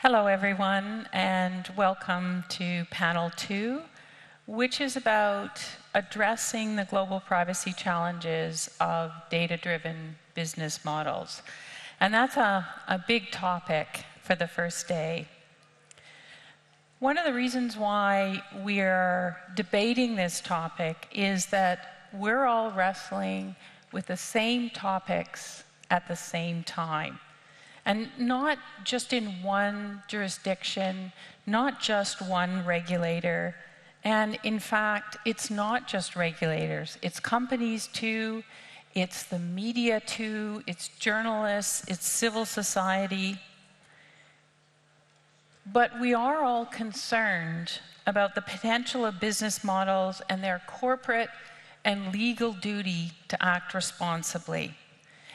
Hello, everyone, and welcome to Panel 2, which is about addressing the global privacy challenges of data-driven business models. And that's a big topic for the first day. One of the reasons why we're debating this topic is that we're all wrestling with the same topics at the same time. And not just in one jurisdiction, not just one regulator. And in fact, it's not just regulators. It's companies too, it's the media too, it's journalists, it's civil society. But we are all concerned about the potential of business models and their corporate and legal duty to act responsibly.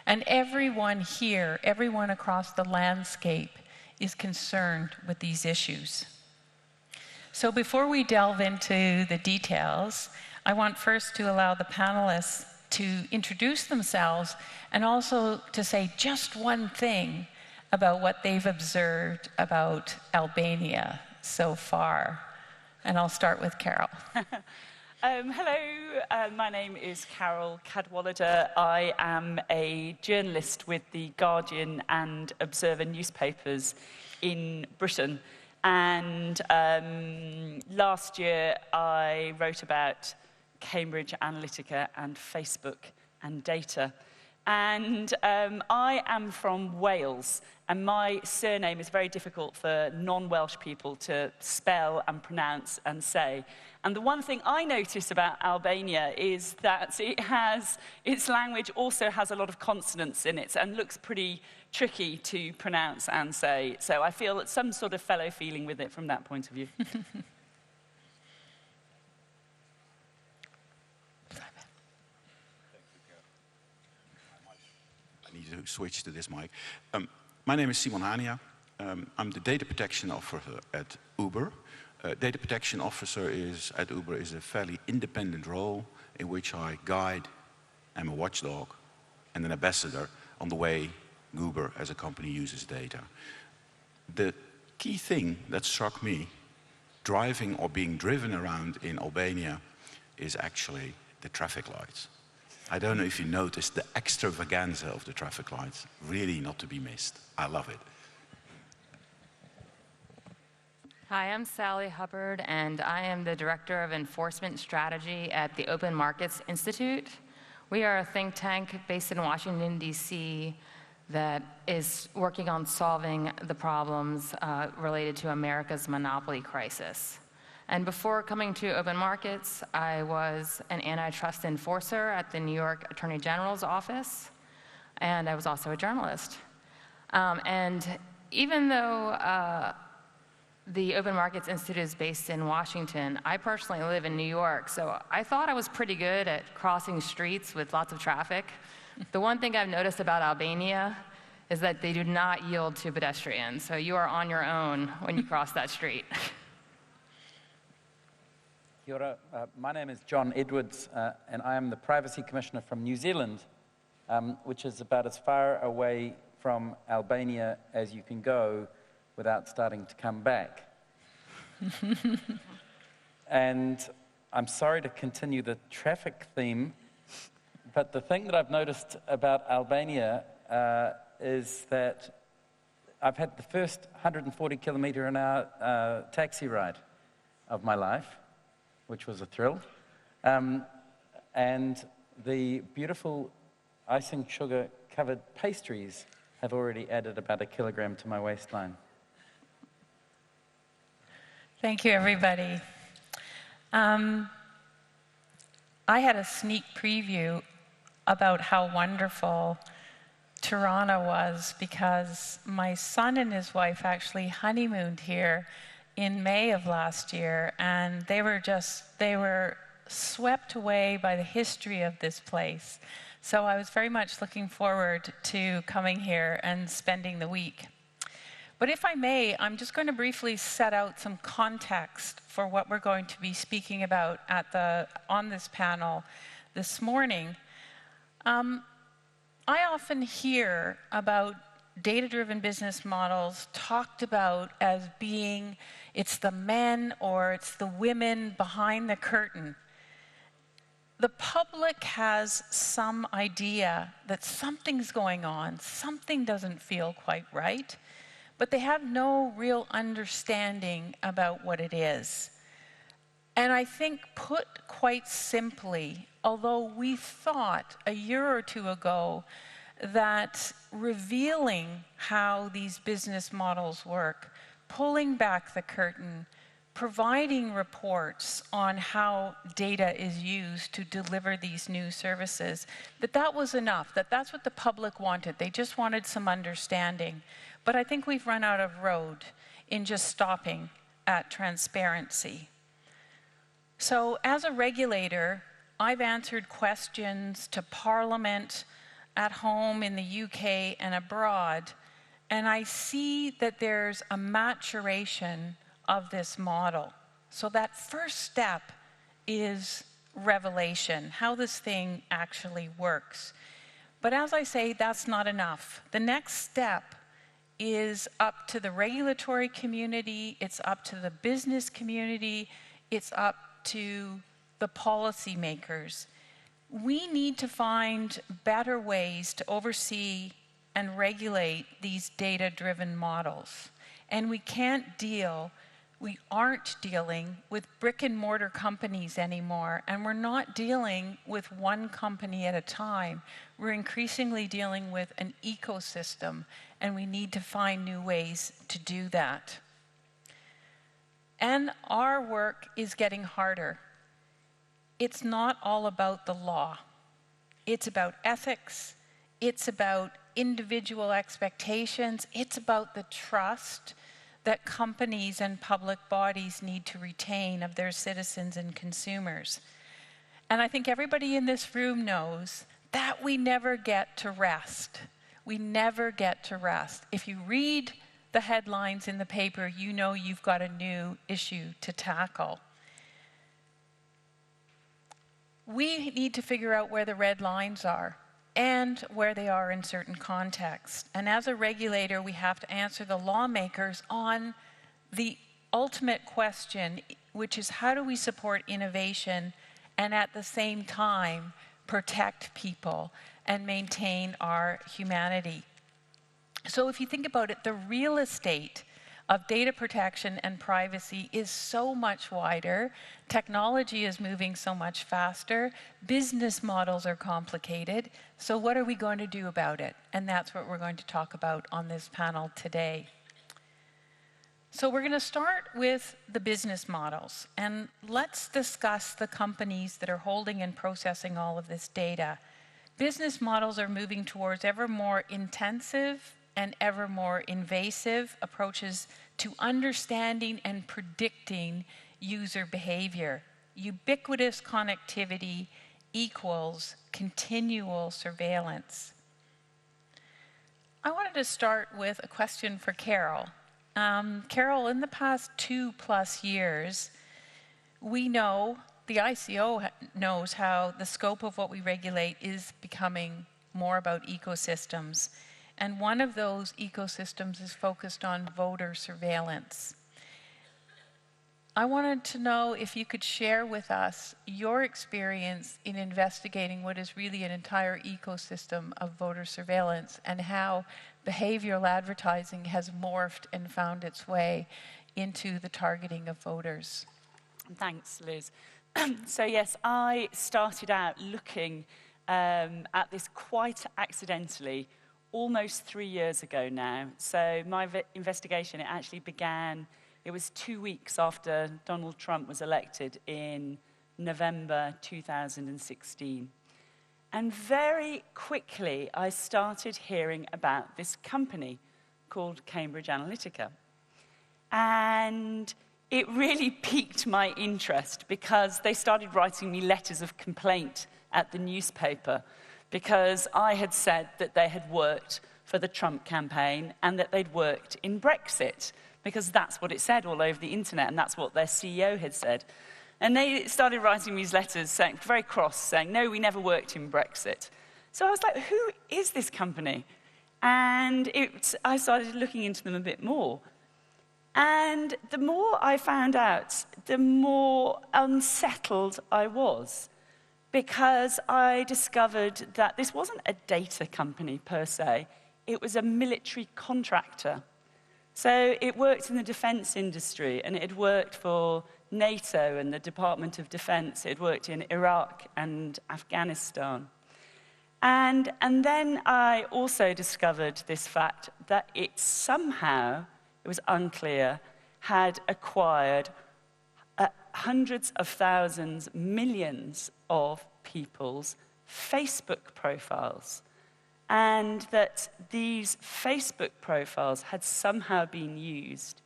And everyone here, everyone across the landscape is concerned with these issues. So before we delve into the details, I want first to allow the panelists to introduce themselves and also to say just one thing about what they've observed about Albania so far. And I'll start with Carol. Hello, my name is Carol Cadwallader. I am a journalist with the Guardian and Observer newspapers in Britain. And last year I wrote about Cambridge Analytica and Facebook and data. And I am from Wales, and my surname is very difficult for non-Welsh people to spell and pronounce and say. And the one thing I notice about Albania is that its language also has a lot of consonants in it and looks pretty tricky to pronounce and say. So I feel some sort of fellow feeling with it from that point of view. To switch to this mic. My name is Simon Hania. I'm the data protection officer at Uber. Data protection officer at Uber is a fairly independent role in which I guide, I'm a watchdog and an ambassador on the way Uber as a company uses data. The key thing that struck me driving or being driven around in Albania is actually the traffic lights. I don't know if you noticed the extravaganza of the traffic lights, really not to be missed. I love it. Hi, I'm Sally Hubbard, and I am the Director of Enforcement Strategy at the Open Markets Institute. We are a think tank based in Washington, D.C. that is working on solving the problems related to America's monopoly crisis. And before coming to Open Markets, I was an antitrust enforcer at the New York Attorney General's office, and I was also a journalist. And even though the Open Markets Institute is based in Washington, I personally live in New York, so I thought I was pretty good at crossing streets with lots of traffic. The one thing I've noticed about Albania is that they do not yield to pedestrians, so you are on your own when you cross that street. My name is John Edwards, and I am the Privacy Commissioner from New Zealand, which is about as far away from Albania as you can go without starting to come back. And I'm sorry to continue the traffic theme, but the thing that I've noticed about Albania is that I've had the first 140 kilometer an hour taxi ride of my life, which was a thrill. And the beautiful icing sugar-covered pastries have already added about 1 kilogram to my waistline. Thank you, everybody. I had a sneak preview about how wonderful Tirana was because my son and his wife actually honeymooned here in May of last year, and they were swept away by the history of this place. So I was very much looking forward to coming here and spending the week. But if I may, I'm just going to briefly set out some context for what we're going to be speaking about on this panel this morning. I often hear about data-driven business models talked about as being it's the men or it's the women behind the curtain. The public has some idea that something's going on, something doesn't feel quite right, but they have no real understanding about what it is. And I think, put quite simply, although we thought a year or two ago that revealing how these business models work, pulling back the curtain, providing reports on how data is used to deliver these new services, that was enough, that's what the public wanted. They just wanted some understanding. But I think we've run out of road in just stopping at transparency. So as a regulator, I've answered questions to Parliament, at home, in the UK, and abroad, and I see that there's a maturation of this model. So that first step is revelation, how this thing actually works. But as I say, that's not enough. The next step is up to the regulatory community, it's up to the business community, it's up to the policymakers. We need to find better ways to oversee and regulate these data-driven models. And we aren't dealing with brick and mortar companies anymore, and we're not dealing with one company at a time. We're increasingly dealing with an ecosystem, and we need to find new ways to do that. And our work is getting harder. It's not all about the law. It's about ethics. It's about individual expectations. It's about the trust that companies and public bodies need to retain of their citizens and consumers. And I think everybody in this room knows that we never get to rest. We never get to rest. If you read the headlines in the paper, you know you've got a new issue to tackle. We need to figure out where the red lines are and where they are in certain contexts. And as a regulator, we have to answer the lawmakers on the ultimate question, which is how do we support innovation and at the same time protect people and maintain our humanity. So if you think about it, the real estate of data protection and privacy is so much wider. Technology is moving so much faster. Business models are complicated. So what are we going to do about it? And that's what we're going to talk about on this panel today. So we're going to start with the business models. And let's discuss the companies that are holding and processing all of this data. Business models are moving towards ever more intensive and ever more invasive approaches to understanding and predicting user behavior. Ubiquitous connectivity equals continual surveillance. I wanted to start with a question for Carol. Carol, in the past 2+ years, we know, the ICO knows how the scope of what we regulate is becoming more about ecosystems. And one of those ecosystems is focused on voter surveillance. I wanted to know if you could share with us your experience in investigating what is really an entire ecosystem of voter surveillance and how behavioral advertising has morphed and found its way into the targeting of voters. Thanks, Liz. So yes, I started out looking at this quite accidentally almost 3 years ago now. So my investigation, it actually began, it was 2 weeks after Donald Trump was elected in November 2016. And very quickly, I started hearing about this company called Cambridge Analytica. And it really piqued my interest because they started writing me letters of complaint at the newspaper because I had said that they had worked for the Trump campaign and that they'd worked in Brexit, because that's what it said all over the internet, and that's what their CEO had said. And they started writing me these letters, saying, very cross, saying, no, we never worked in Brexit. So I was like, who is this company? And I started looking into them a bit more. And the more I found out, the more unsettled I was, because I discovered that this wasn't a data company per se, it was a military contractor. So it worked in the defense industry, and it had worked for NATO and the Department of Defense. It had worked in Iraq and Afghanistan. And then I also discovered this fact that it somehow, it was unclear, had acquired hundreds of thousands, millions of people's Facebook profiles. And that these Facebook profiles had somehow been used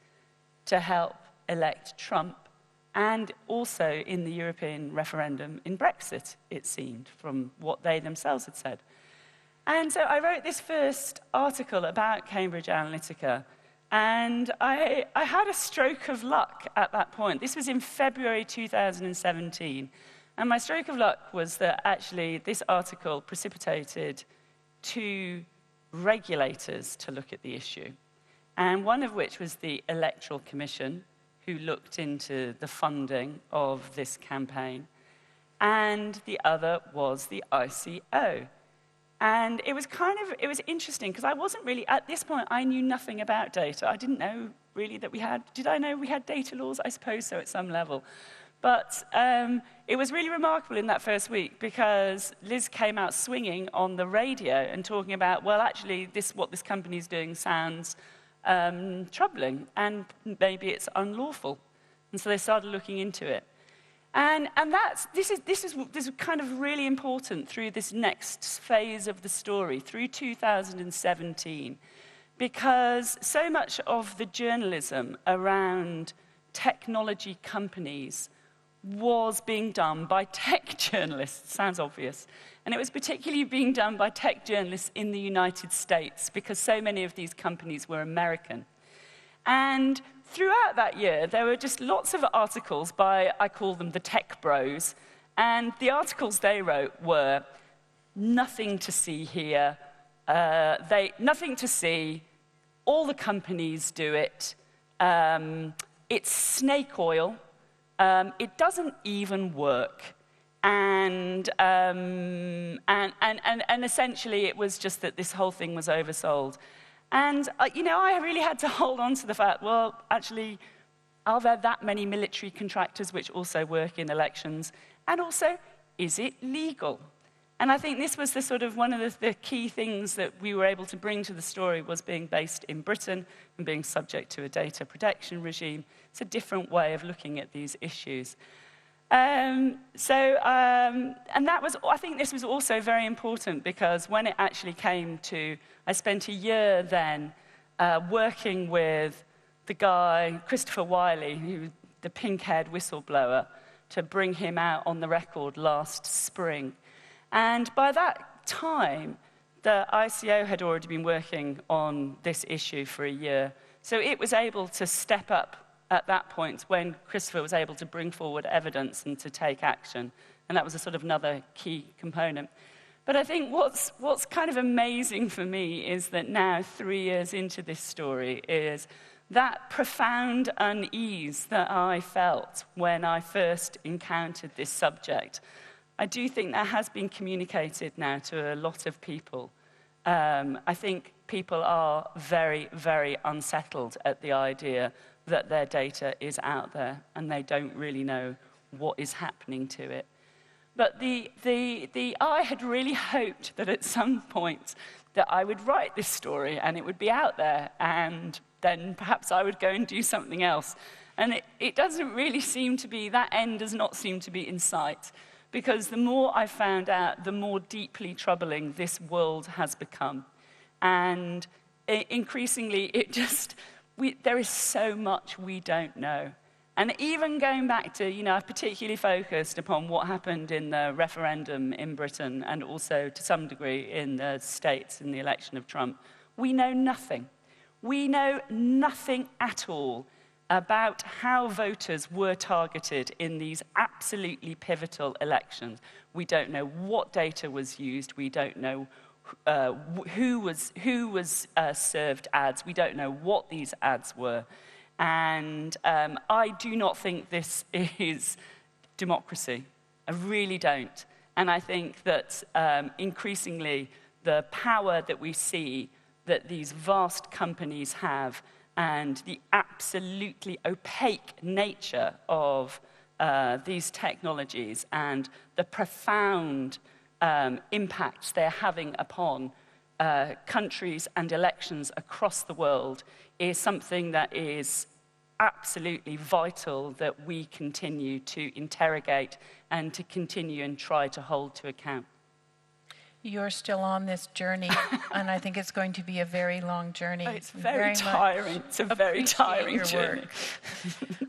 to help elect Trump, and also in the European referendum in Brexit, it seemed, from what they themselves had said. And so I wrote this first article about Cambridge Analytica, and I had a stroke of luck at that point. This was in February 2017. And my stroke of luck was that actually this article precipitated 2 regulators to look at the issue, and one of which was the Electoral Commission, who looked into the funding of this campaign, and the other was the ICO. And it was interesting, because I wasn't really, at this point, I knew nothing about data. I didn't know really that did I know we had data laws? I suppose so at some level. But it was really remarkable in that first week, because Liz came out swinging on the radio and talking about, well, actually, what this company's doing sounds troubling, and maybe it's unlawful. And so they started looking into it. And this is kind of really important through this next phase of the story, through 2017, because so much of the journalism around technology companies was being done by tech journalists. Sounds obvious. And it was particularly being done by tech journalists in the United States, because so many of these companies were American. And throughout that year, there were just lots of articles by, I call them the tech bros, and the articles they wrote were, nothing to see here, nothing to see, all the companies do it, it's snake oil, it doesn't even work. And essentially, it was just that this whole thing was oversold. And, I really had to hold on to the fact, well, actually, are there that many military contractors which also work in elections? And also, is it legal? And I think this was the sort of one of the key things that we were able to bring to the story, was being based in Britain and being subject to a data protection regime. It's a different way of looking at these issues. And that was, I think this was also very important, because when it actually came to, I spent a year then working with the guy, Christopher Wiley, who the pink-haired whistleblower, to bring him out on the record last spring. And by that time, the ICO had already been working on this issue for a year. So it was able to step up at that point when Christopher was able to bring forward evidence and to take action. And that was a sort of another key component. But I think what's kind of amazing for me is that now, 3 years into this story, is that profound unease that I felt when I first encountered this subject. I do think that has been communicated now to a lot of people. I think people are very, very unsettled at the idea that their data is out there and they don't really know what is happening to it. But I had really hoped that at some point that I would write this story and it would be out there, and then perhaps I would go and do something else. And it doesn't really seem to be, that end does not seem to be in sight, because the more I found out, the more deeply troubling this world has become. And increasingly, there is so much we don't know. And even going back to, I've particularly focused upon what happened in the referendum in Britain, and also to some degree in the States in the election of Trump. We know nothing. We know nothing at all about how voters were targeted in these absolutely pivotal elections. We don't know what data was used. We don't know who was served ads. We don't know what these ads were. And I do not think this is democracy. I really don't. And I think that increasingly the power that we see that these vast companies have and the absolutely opaque nature of these technologies and the profound impacts they're having upon countries and elections across the world is something that is absolutely vital that we continue to interrogate and to continue and try to hold to account. You're still on this journey, and I think it's going to be a very long journey. It's very tiring. It's a very tiring journey.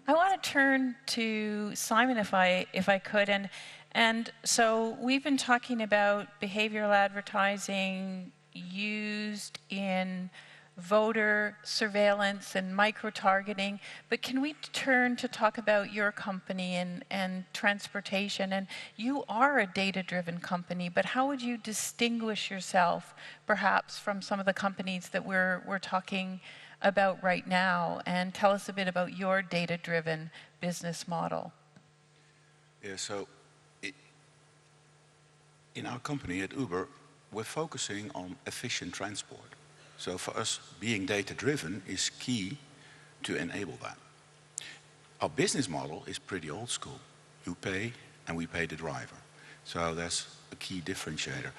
I want to turn to Simon, if I could, and so we've been talking about behavioral advertising used in voter surveillance and micro-targeting, but can we turn to talk about your company and transportation? And you are a data-driven company, but how would you distinguish yourself perhaps from some of the companies that we're talking about right now? And tell us a bit about your data-driven business model. Yeah, so in our company at Uber, we're focusing on efficient transport. So for us, being data-driven is key to enable that. Our business model is pretty old school. You pay, and we pay the driver. So that's a key differentiator.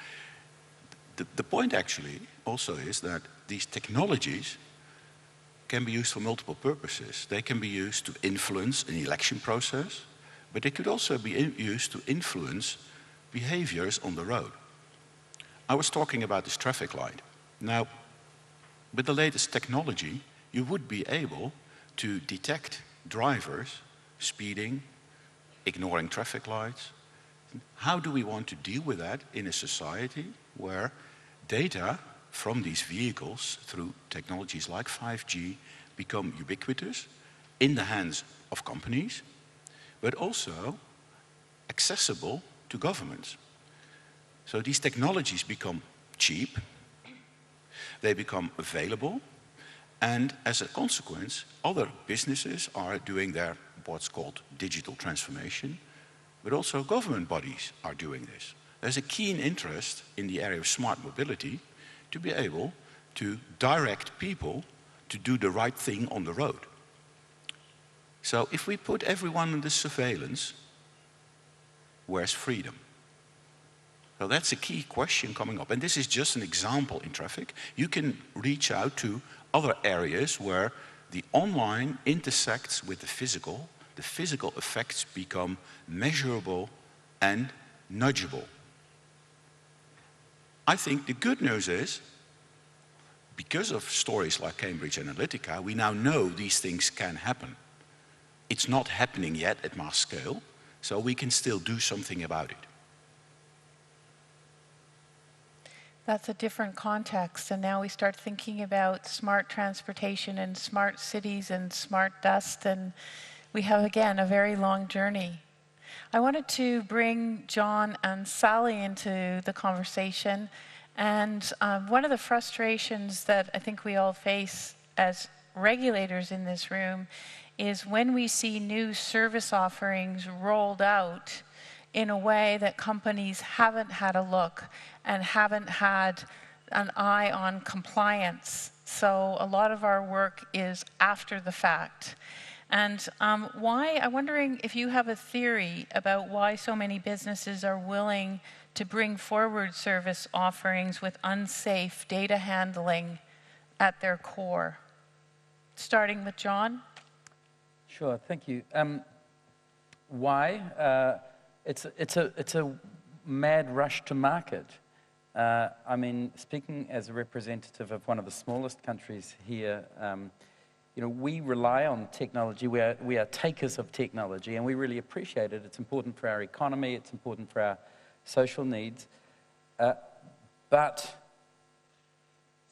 The point actually also is that these technologies can be used for multiple purposes. They can be used to influence an election process, but they could also be used to influence behaviors on the road. I was talking about this traffic light. Now, with the latest technology, you would be able to detect drivers speeding, ignoring traffic lights. How do we want to deal with that in a society where data from these vehicles through technologies like 5G become ubiquitous in the hands of companies, but also accessible to governments? So these technologies become cheap, they become available, and as a consequence, other businesses are doing their what's called digital transformation, but also government bodies are doing this. There's a keen interest in the area of smart mobility to be able to direct people to do the right thing on the road. So if we put everyone under surveillance, where's freedom? So that's a key question coming up. And this is just an example in traffic. You can reach out to other areas where the online intersects with the physical effects become measurable and nudgeable. I think the good news is, because of stories like Cambridge Analytica, we now know these things can happen. It's not happening yet at mass scale, so we can still do something about it. That's a different context, and now we start thinking about smart transportation and smart cities and smart dust, and we have, again, a very long journey. I wanted to bring John and Sally into the conversation, and one of the frustrations that I think we all face as regulators in this room is when we see new service offerings rolled out in a way that companies haven't had a look and haven't had an eye on compliance. So a lot of our work is after the fact. And I'm wondering if you have a theory about why so many businesses are willing to bring forward service offerings with unsafe data handling at their core. Starting with John. Sure, thank you. Why? It's a mad rush to market. I mean, speaking as a representative of one of the smallest countries here, we rely on technology. We are takers of technology, and we really appreciate it. It's important for our economy. It's important for our social needs. But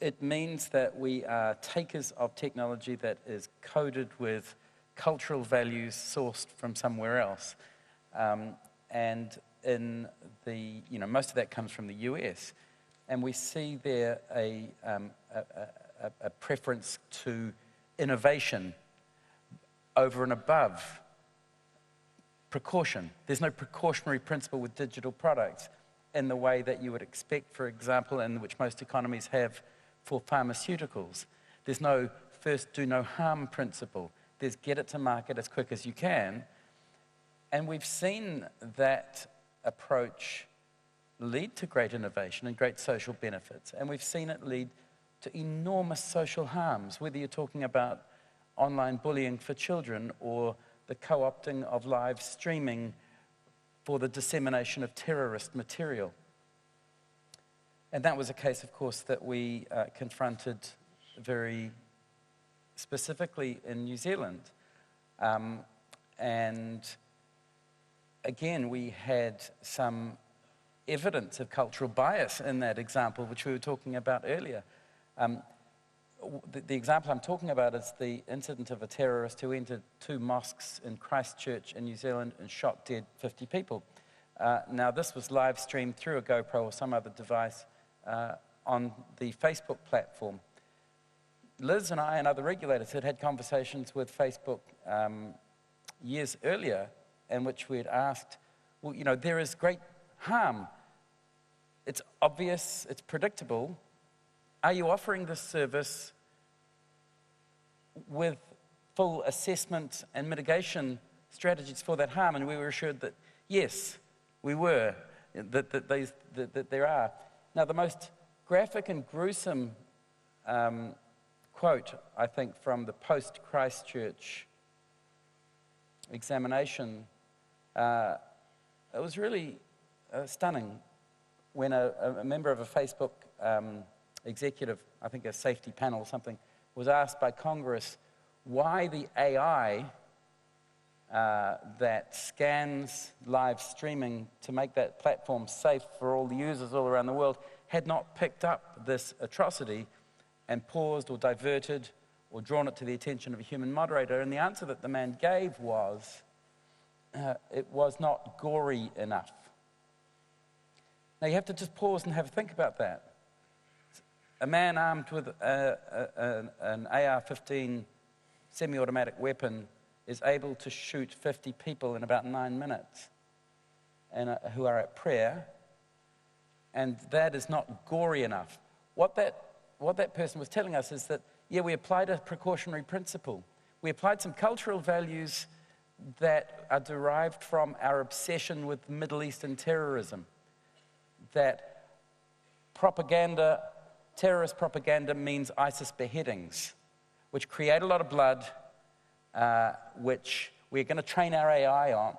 it means that we are takers of technology that is coded with cultural values sourced from somewhere else. And in the, most of that comes from the US. and we see there a preference to innovation over and above precaution. There's no precautionary principle with digital products in the way that you would expect, for example, and which most economies have for pharmaceuticals. There's no first do no harm principle. There's get it to market as quick as you can. And we've seen that approach lead to great innovation and great social benefits. And we've seen it lead to enormous social harms, whether you're talking about online bullying for children or the co-opting of live streaming for the dissemination of terrorist material. And that was a case, of course, that we confronted very specifically in New Zealand. And again, we had some evidence of cultural bias in that example, which we were talking about earlier. The example I'm talking about is the incident of a terrorist who entered 2 mosques in Christchurch in New Zealand and shot dead 50 people. Now, this was live streamed through a GoPro or some other device on the Facebook platform. Liz and I and other regulators had had conversations with Facebook years earlier in which we had asked, well, you know, there is great harm. It's obvious, it's predictable. Are you offering this service with full assessment and mitigation strategies for that harm? And we were assured that, yes, we were, that there are. Now, the most graphic and gruesome quote, I think, from the post-Christchurch examination, it was really stunning when a member of a Facebook executive, I think a safety panel or something, was asked by Congress why the AI that scans live streaming to make that platform safe for all the users all around the world had not picked up this atrocity and paused or diverted or drawn it to the attention of a human moderator. And the answer that the man gave was, it was not gory enough. Now you have to just pause and have a think about that. A man armed with an AR-15 semi-automatic weapon is able to shoot 50 people in about 9 minutes and, who are at prayer, and that is not gory enough. What that person was telling us is that, yeah, we applied a precautionary principle. We applied some cultural values that are derived from our obsession with Middle Eastern terrorism, that propaganda, terrorist propaganda means ISIS beheadings, which create a lot of blood, which we're going to train our AI on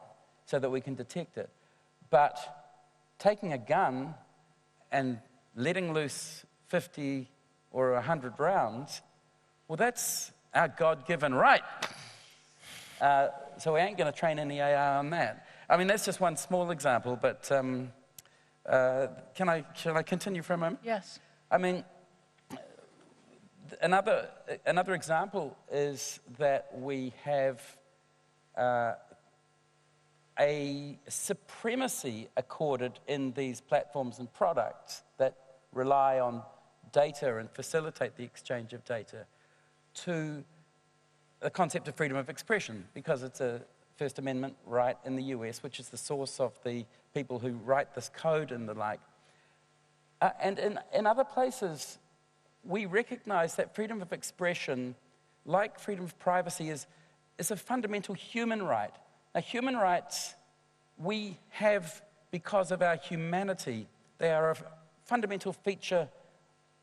so that we can detect it. But taking a gun and letting loose 50 or 100 rounds, well, that's our God-given right. So we ain't going to train any AI on that. I mean, that's just one small example, but shall I continue for a moment? Yes. I mean, another example is that we have a supremacy accorded in these platforms and products that rely on data and facilitate the exchange of data to the concept of freedom of expression, because it's a First Amendment right in the US, which is the source of the people who write this code and the like. And in other places, we recognize that freedom of expression, like freedom of privacy, is a fundamental human right. Now, human rights we have because of our humanity. They are a fundamental feature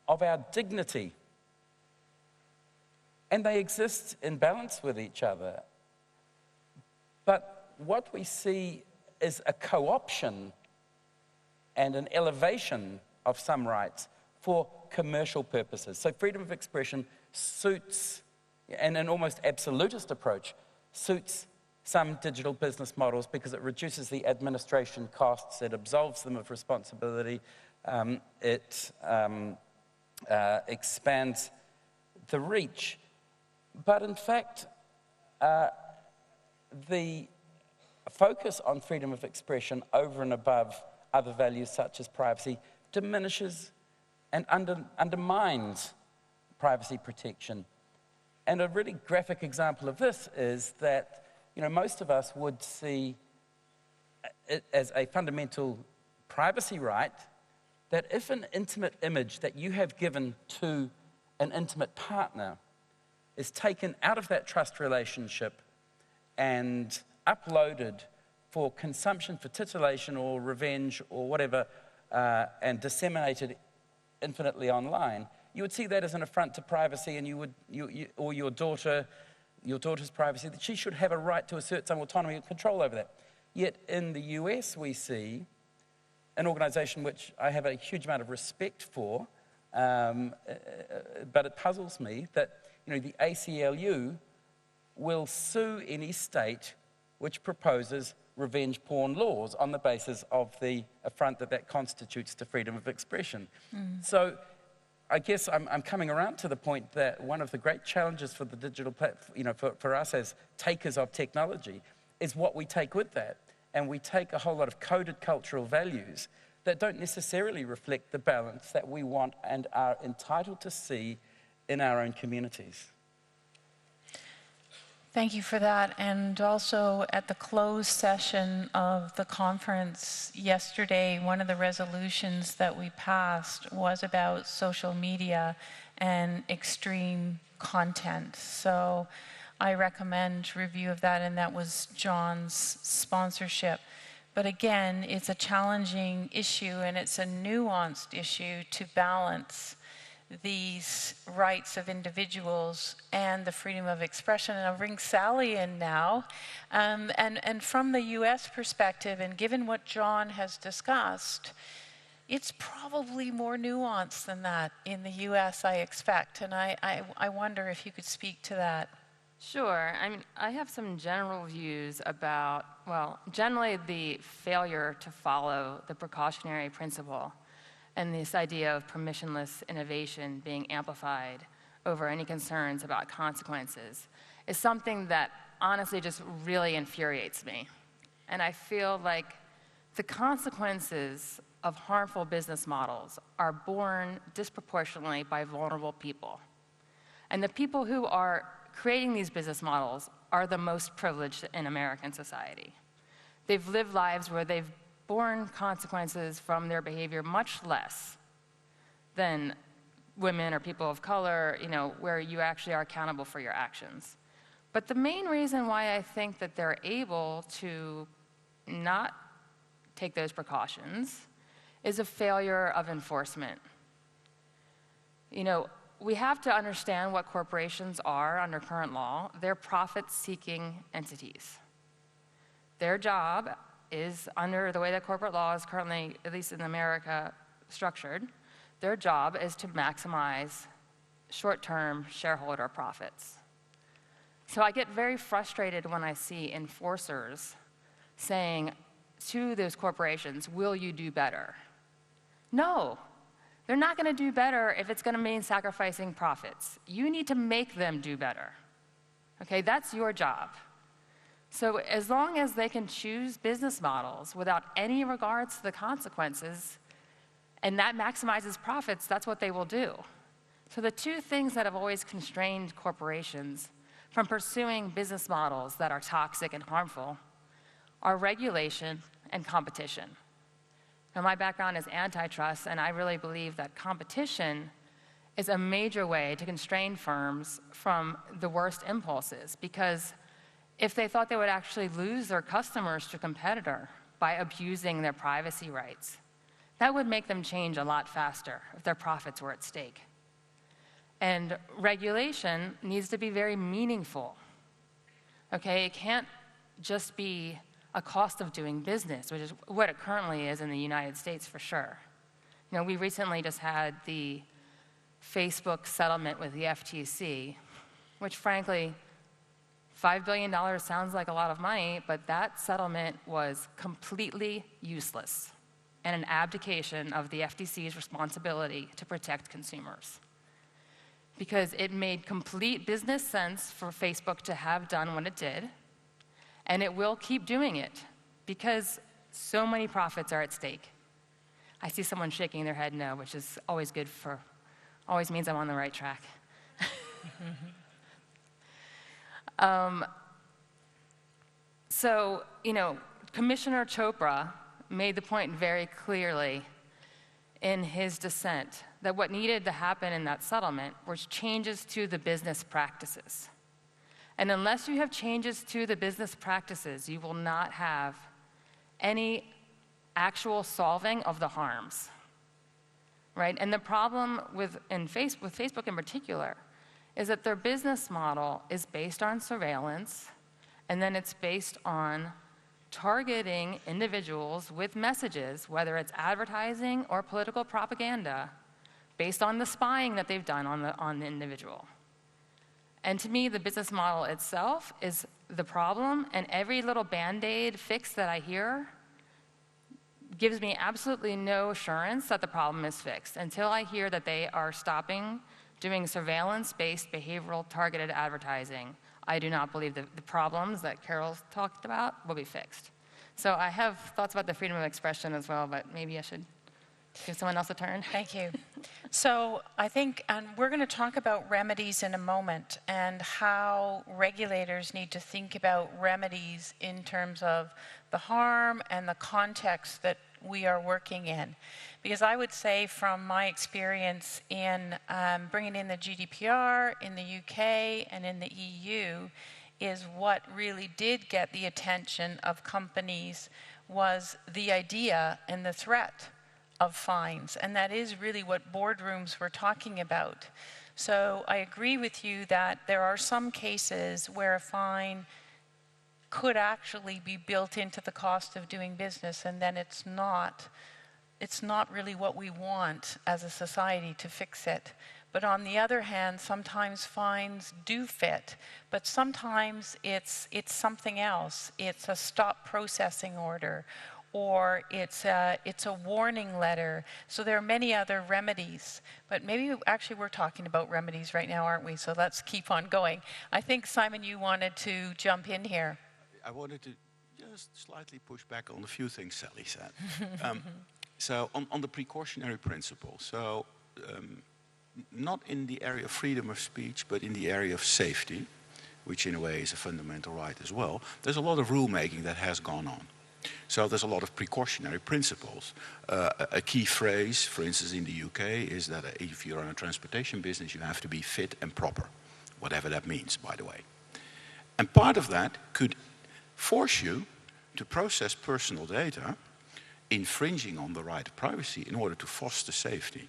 of our dignity. And they exist in balance with each other. But what we see is a co-option and an elevation of some rights for commercial purposes. So freedom of expression suits, and an almost absolutist approach, suits some digital business models because it reduces the administration costs, it absolves them of responsibility, it expands the reach. But in fact, the focus on freedom of expression over and above other values such as privacy diminishes and undermines privacy protection. And a really graphic example of this is that, most of us would see it as a fundamental privacy right that if an intimate image that you have given to an intimate partner is taken out of that trust relationship and uploaded for consumption, for titillation or revenge or whatever, and disseminated infinitely online, you would see that as an affront to privacy, and or your daughter's privacy, that she should have a right to assert some autonomy and control over that. Yet in the US, we see an organization which I have a huge amount of respect for, but it puzzles me that the ACLU will sue any state which proposes revenge porn laws on the basis of the affront that constitutes to freedom of expression. So I guess I'm coming around to the point that one of the great challenges for the digital platform, for us as takers of technology, is what we take with that. And we take a whole lot of coded cultural values that don't necessarily reflect the balance that we want and are entitled to see in our own communities. Thank you for that. And also at the closed session of the conference yesterday, one of the resolutions that we passed was about social media and extreme content. So I recommend review of that, and that was John's sponsorship. But again, it's a challenging issue, and it's a nuanced issue to balance these rights of individuals and the freedom of expression. And I'll bring Sally in now. And from the US perspective, and given what John has discussed, it's probably more nuanced than that in the US, I expect. And I wonder if you could speak to that. Sure. I mean, I have some general views about, generally the failure to follow the precautionary principle and this idea of permissionless innovation being amplified over any concerns about consequences is something that honestly just really infuriates me. And I feel like the consequences of harmful business models are borne disproportionately by vulnerable people. And the people who are creating these business models are the most privileged in American society. They've lived lives where they've borne consequences from their behavior much less than women or people of color, where you actually are accountable for your actions. But the main reason why I think that they're able to not take those precautions is a failure of enforcement. We have to understand what corporations are under current law. They're profit-seeking entities. Their job is, under the way that corporate law is currently, at least in America, structured, their job is to maximize short-term shareholder profits. So I get very frustrated when I see enforcers saying to those corporations, will you do better? No. They're not going to do better if it's going to mean sacrificing profits. You need to make them do better. Okay, that's your job. So as long as they can choose business models without any regards to the consequences, and that maximizes profits, that's what they will do. So the two things that have always constrained corporations from pursuing business models that are toxic and harmful are regulation and competition. Now, my background is antitrust, and I really believe that competition is a major way to constrain firms from the worst impulses, because if they thought they would actually lose their customers to a competitor by abusing their privacy rights, that would make them change a lot faster if their profits were at stake. And regulation needs to be very meaningful. Okay, it can't just be a cost of doing business, which is what it currently is in the United States for sure. We recently just had the Facebook settlement with the FTC, which frankly, $5 billion sounds like a lot of money, but that settlement was completely useless and an abdication of the FTC's responsibility to protect consumers. Because it made complete business sense for Facebook to have done what it did, and it will keep doing it because so many profits are at stake. I see someone shaking their head no, which is always good for, always means I'm on the right track. So, you know, Commissioner Chopra made the point very clearly in his dissent that what needed to happen in that settlement was changes to the business practices. And unless you have changes to the business practices, you will not have any actual solving of the harms, right? And the problem with Facebook in particular is that their business model is based on surveillance, and then it's based on targeting individuals with messages, whether it's advertising or political propaganda, based on the spying that they've done on the individual. And to me, the business model itself is the problem, and every little Band-Aid fix that I hear gives me absolutely no assurance that the problem is fixed until I hear that they are stopping doing surveillance-based behavioral targeted advertising. I do not believe that the problems that Carol's talked about will be fixed. So I have thoughts about the freedom of expression as well, but maybe I should give someone else a turn. Thank you. So I think, and we're going to talk about remedies in a moment and how regulators need to think about remedies in terms of the harm and the context that we are working in. Because I would say from my experience in bringing in the GDPR in the UK and in the EU is what really did get the attention of companies was the idea and the threat of fines, and that is really what boardrooms were talking about. So I agree with you that there are some cases where a fine could actually be built into the cost of doing business, and then it's not really what we want as a society to fix it. But on the other hand, sometimes fines do fit, but sometimes it's something else. It's a stop processing order, or it's a warning letter. So there are many other remedies. But maybe actually we're talking about remedies right now, aren't we? So let's keep on going. I think, Simon, you wanted to jump in here. I wanted to just slightly push back on a few things Sally said. So on the precautionary principle, so not in the area of freedom of speech, but in the area of safety, which in a way is a fundamental right as well, there's a lot of rulemaking that has gone on. So there's a lot of precautionary principles. A key phrase, for instance, in the UK is that if you're in a transportation business, you have to be fit and proper, whatever that means, by the way. And part of that could force you to process personal data, infringing on the right of privacy in order to foster safety.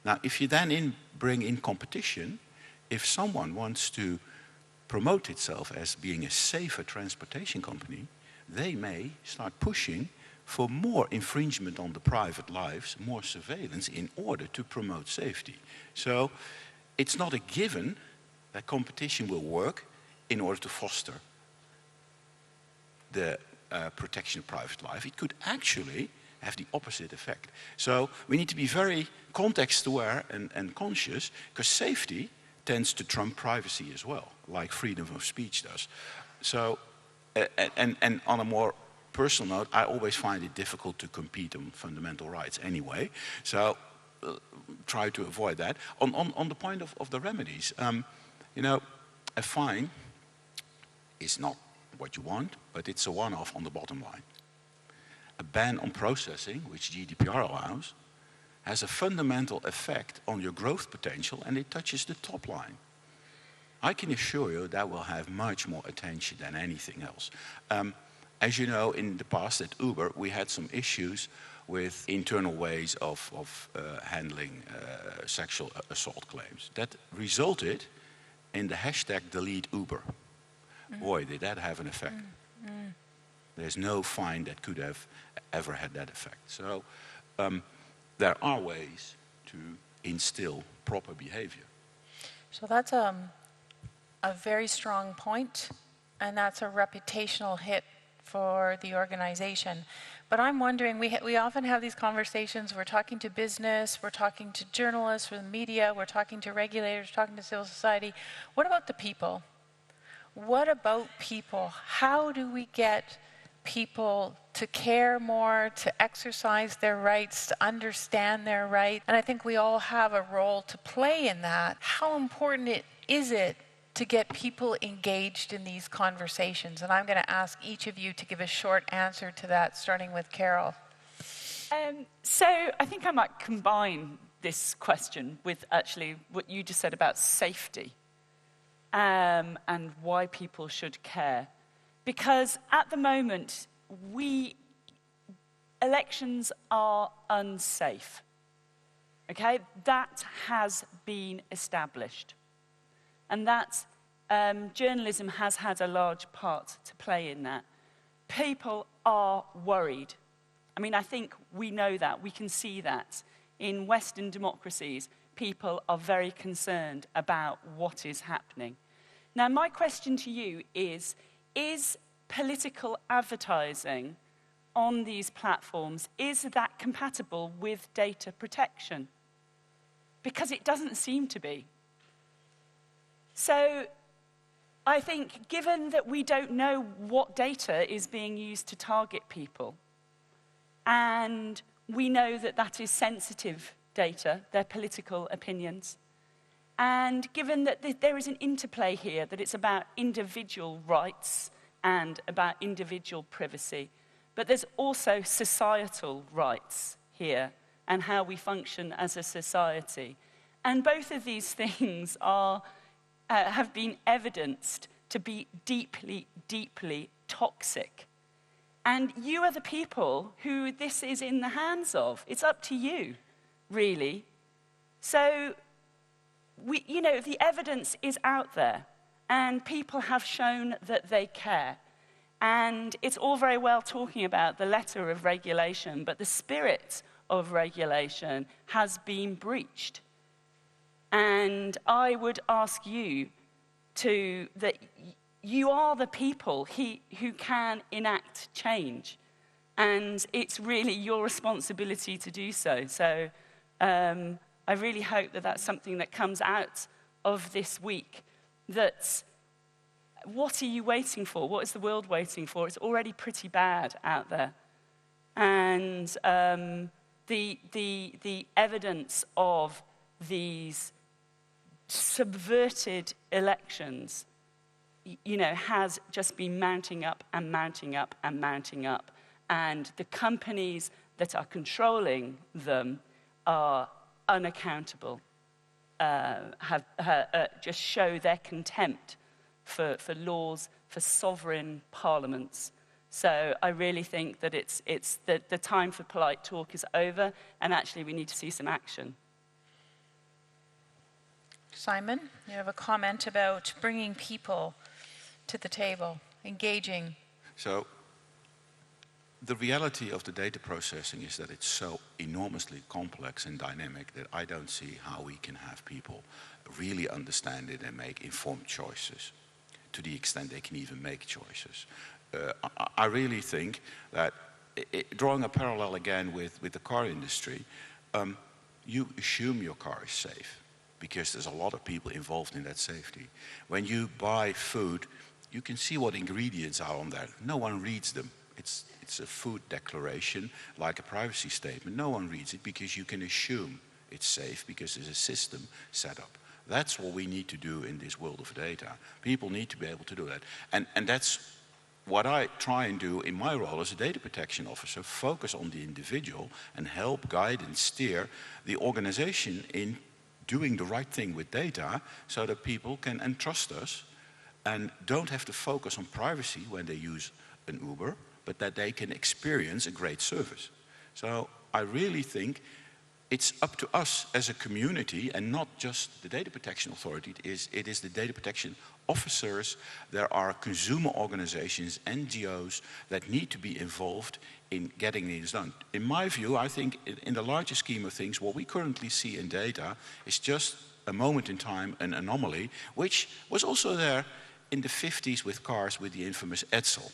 Now, if you then bring in competition, if someone wants to promote itself as being a safer transportation company, they may start pushing for more infringement on the private lives, more surveillance in order to promote safety. So it's not a given that competition will work in order to foster the protection of private life. It could actually have the opposite effect. So we need to be very context aware and conscious, because safety tends to trump privacy as well, like freedom of speech does. So, and on a more personal note, I always find it difficult to compete on fundamental rights anyway. So try to avoid that. On the point of the remedies, you know, a fine is not what you want, but it's a one-off on the bottom line. A ban on processing, which GDPR allows, has a fundamental effect on your growth potential, and it touches the top line. I can assure you that will have much more attention than anything else. As you know, in the past at Uber, we had some issues with internal ways of handling sexual assault claims. That resulted in the hashtag delete Uber. Boy, did that have an effect. There's no fine that could have ever had that effect. So there are ways to instill proper behavior. So that's a very strong point, and that's a reputational hit for the organization. But I'm wondering, we often have these conversations, we're talking to business, we're talking to journalists, we're the media, we're talking to regulators, talking to civil society. What about the people? What about people? How do we get people to care more, to exercise their rights, to understand their rights. And I think we all have a role to play in that. How important is it to get people engaged in these conversations? And I'm going to ask each of you to give a short answer to that, starting with Carol. So I think I might combine this question with actually what you just said about safety and why people should care. Because at the moment, elections are unsafe. Okay? That has been established. And that journalism has had a large part to play in that. People are worried. I mean, I think we know that. We can see that. In Western democracies, people are very concerned about what is happening. Now, my question to you is political advertising on these platforms, is that compatible with data protection? Because it doesn't seem to be. So I think given that we don't know what data is being used to target people, and we know that that is sensitive data, their political opinions, and given that there is an interplay here, that it's about individual rights and about individual privacy, but there's also societal rights here and how we function as a society. And both of these things have been evidenced to be deeply, deeply toxic. And you are the people who this is in the hands of. It's up to you, really. So, the evidence is out there, and people have shown that they care. And it's all very well talking about the letter of regulation, but the spirit of regulation has been breached. And I would ask you that you are the people who can enact change. And it's really your responsibility to do so. So I really hope that that's something that comes out of this week. What are you waiting for? What is the world waiting for? It's already pretty bad out there. And the evidence of these subverted elections, has just been mounting up and mounting up and mounting up. And the companies that are controlling them are unaccountable, just show their contempt for laws, for sovereign parliaments. So I really think that the time for polite talk is over, and actually we need to see some action. Simon, you have a comment about bringing people to the table, engaging. So the reality of the data processing is that it's so enormously complex and dynamic that I don't see how we can have people really understand it and make informed choices, to the extent they can even make choices. I really think that, drawing a parallel again with the car industry, you assume your car is safe because there's a lot of people involved in that safety. When you buy food, you can see what ingredients are on there. No one reads them. It's a food declaration, like a privacy statement. No one reads it because you can assume it's safe because there's a system set up. That's what we need to do in this world of data. People need to be able to do that. And that's what I try and do in my role as a data protection officer, focus on the individual and help guide and steer the organization in doing the right thing with data so that people can entrust us and don't have to focus on privacy when they use an Uber, but that they can experience a great service. So I really think it's up to us as a community, and not just the data protection authority, it is the data protection officers. There are consumer organizations, NGOs that need to be involved in getting these done. In my view, I think in the larger scheme of things, what we currently see in data is just a moment in time, an anomaly, which was also there in the 50s with cars with the infamous Edsel.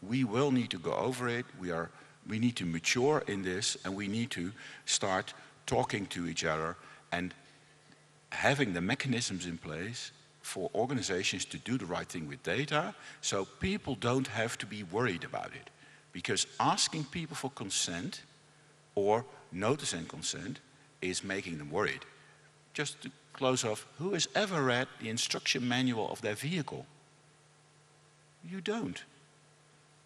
We will need to go over it. We need to mature in this, and we need to start talking to each other and having the mechanisms in place for organizations to do the right thing with data, so people don't have to be worried about it. Because asking people for consent or notice and consent is making them worried. Just to close off, who has ever read the instruction manual of their vehicle? You don't.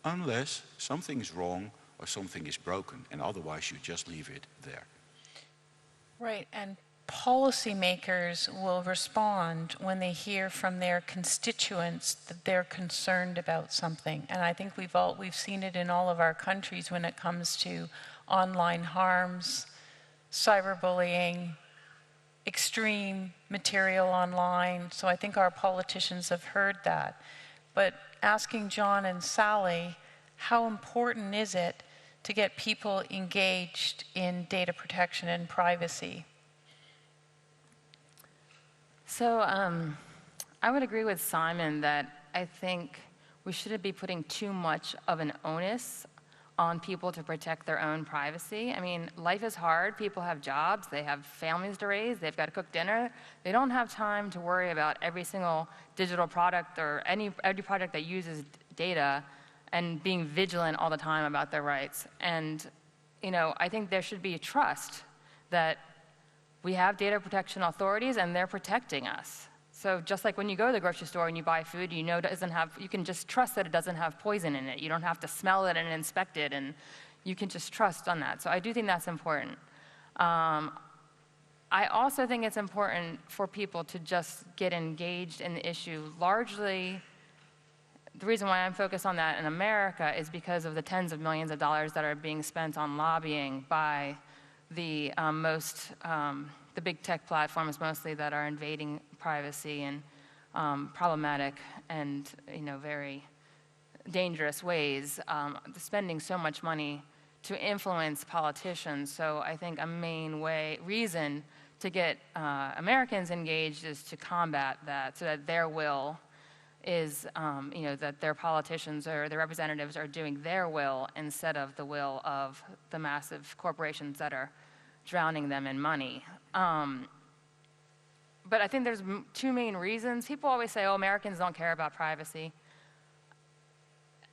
Unless something is wrong or something is broken, and otherwise you just leave it there. Right, and policymakers will respond when they hear from their constituents that they're concerned about something. And I think we've seen it in all of our countries when it comes to online harms, cyberbullying, extreme material online. So I think our politicians have heard that. But asking John and Sally, how important is it to get people engaged in data protection and privacy? So I would agree with Simon that I think we shouldn't be putting too much of an onus on people to protect their own privacy. I mean, life is hard. People have jobs. They have families to raise. They've got to cook dinner. They don't have time to worry about every single digital product or every product that uses data and being vigilant all the time about their rights. And, you know, I think there should be trust that we have data protection authorities and they're protecting us. So just like when you go to the grocery store and you buy food, you know you can just trust that it doesn't have poison in it. You don't have to smell it and inspect it, and you can just trust on that. So I do think that's important. I also think it's important for people to just get engaged in the issue. Largely, the reason why I'm focused on that in America is because of the tens of millions of dollars that are being spent on lobbying by the the big tech platforms mostly that are invading privacy and problematic and very dangerous ways, spending so much money to influence politicians. So I think a main reason to get Americans engaged is to combat that, so that their will is, that their politicians or their representatives are doing their will instead of the will of the massive corporations that are drowning them in money. But I think there's two main reasons. People always say, oh, Americans don't care about privacy.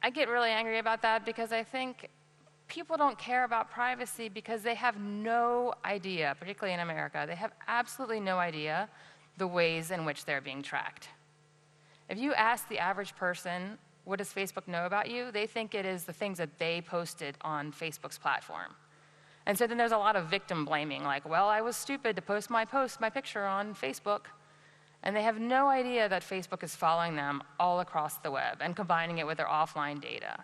I get really angry about that because I think people don't care about privacy because they have no idea, particularly in America, they have absolutely no idea the ways in which they're being tracked. If you ask the average person, what does Facebook know about you? They think it is the things that they posted on Facebook's platform. And so then there's a lot of victim blaming, like, well, I was stupid to post my picture on Facebook. And they have no idea that Facebook is following them all across the web and combining it with their offline data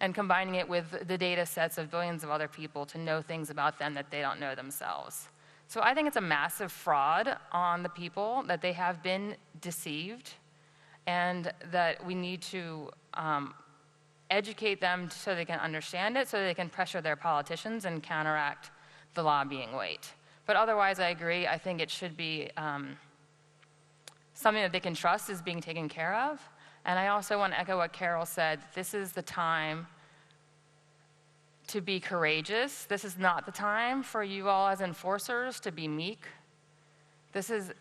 and combining it with the data sets of billions of other people to know things about them that they don't know themselves. So I think it's a massive fraud on the people, that they have been deceived, and that we need to educate them so they can understand it, so they can pressure their politicians and counteract the lobbying weight. But otherwise, I agree. I think it should be something that they can trust is being taken care of. And I also want to echo what Carol said. This is the time to be courageous. This is not the time for you all as enforcers to be meek. This is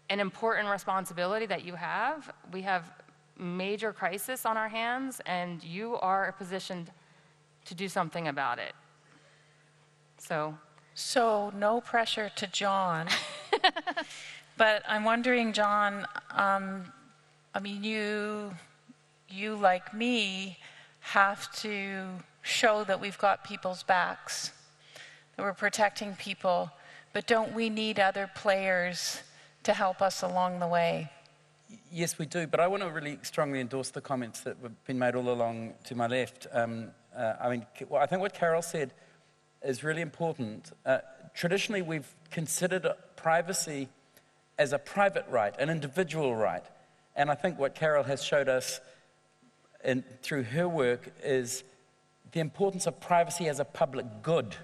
an important responsibility that you have. We have major crisis on our hands, and you are positioned to do something about it. So no pressure to John. But I'm wondering, John, I mean, you like me have to show that we've got people's backs, that we're protecting people, but don't we need other players to help us along the way? Yes, we do, but I want to really strongly endorse the comments that have been made all along to my left. I think what Carol said is really important. Traditionally, we've considered privacy as a private right, an individual right. And I think what Carol has showed us through her work is the importance of privacy as a public good,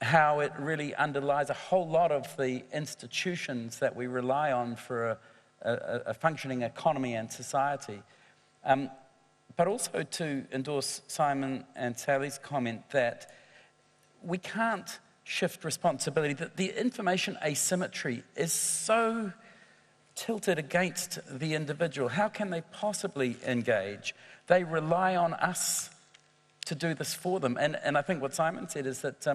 how it really underlies a whole lot of the institutions that we rely on for a functioning economy and society. But also to endorse Simon and Sally's comment that we can't shift responsibility, that the information asymmetry is so tilted against the individual. How can they possibly engage? They rely on us to do this for them. And I think what Simon said is that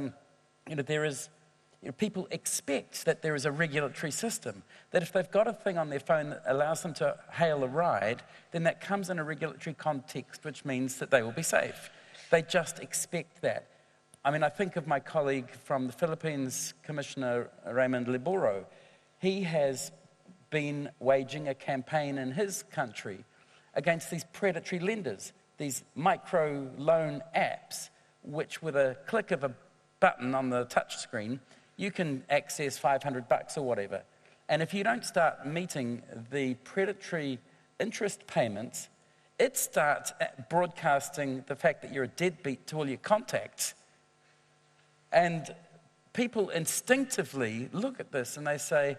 people expect that there is a regulatory system, that if they've got a thing on their phone that allows them to hail a ride, then that comes in a regulatory context, which means that they will be safe. They just expect that. I mean, I think of my colleague from the Philippines, Commissioner Raymond Liboro. He has been waging a campaign in his country against these predatory lenders, these micro loan apps, which with a click of a button on the touch screen, you can access $500 or whatever. And if you don't start meeting the predatory interest payments, it starts broadcasting the fact that you're a deadbeat to all your contacts. And people instinctively look at this and they say,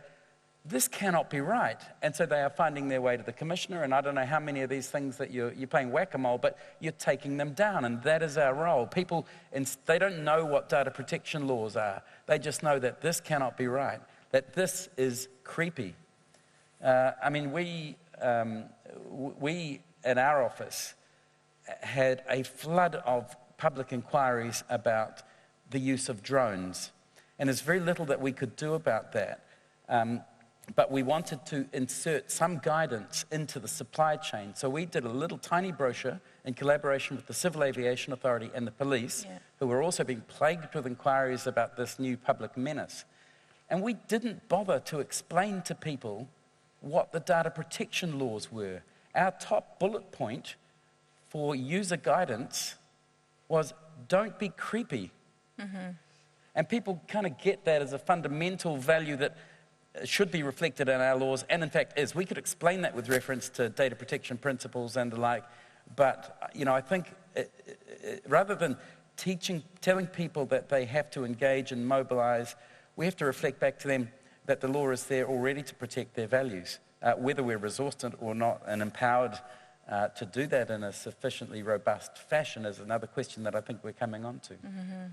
this cannot be right. And so they are finding their way to the commissioner, and I don't know how many of these things that you're playing whack-a-mole, but you're taking them down, and that is our role. People, they don't know what data protection laws are. They just know that this cannot be right, that this is creepy. I mean, we in our office had a flood of public inquiries about the use of drones, and there's very little that we could do about that. But we wanted to insert some guidance into the supply chain. So we did a little tiny brochure in collaboration with the Civil Aviation Authority and the police, who were also being plagued with inquiries about this new public menace. And we didn't bother to explain to people what the data protection laws were. Our top bullet point for user guidance was, don't be creepy. Mm-hmm. And people kind of get that as a fundamental value that should be reflected in our laws, and in fact is. We could explain that with reference to data protection principles and the like, but I think rather than telling people that they have to engage and mobilize, we have to reflect back to them that the law is there already to protect their values, whether we're resourced or not and empowered to do that in a sufficiently robust fashion is another question that I think we're coming on to. Mm-hmm.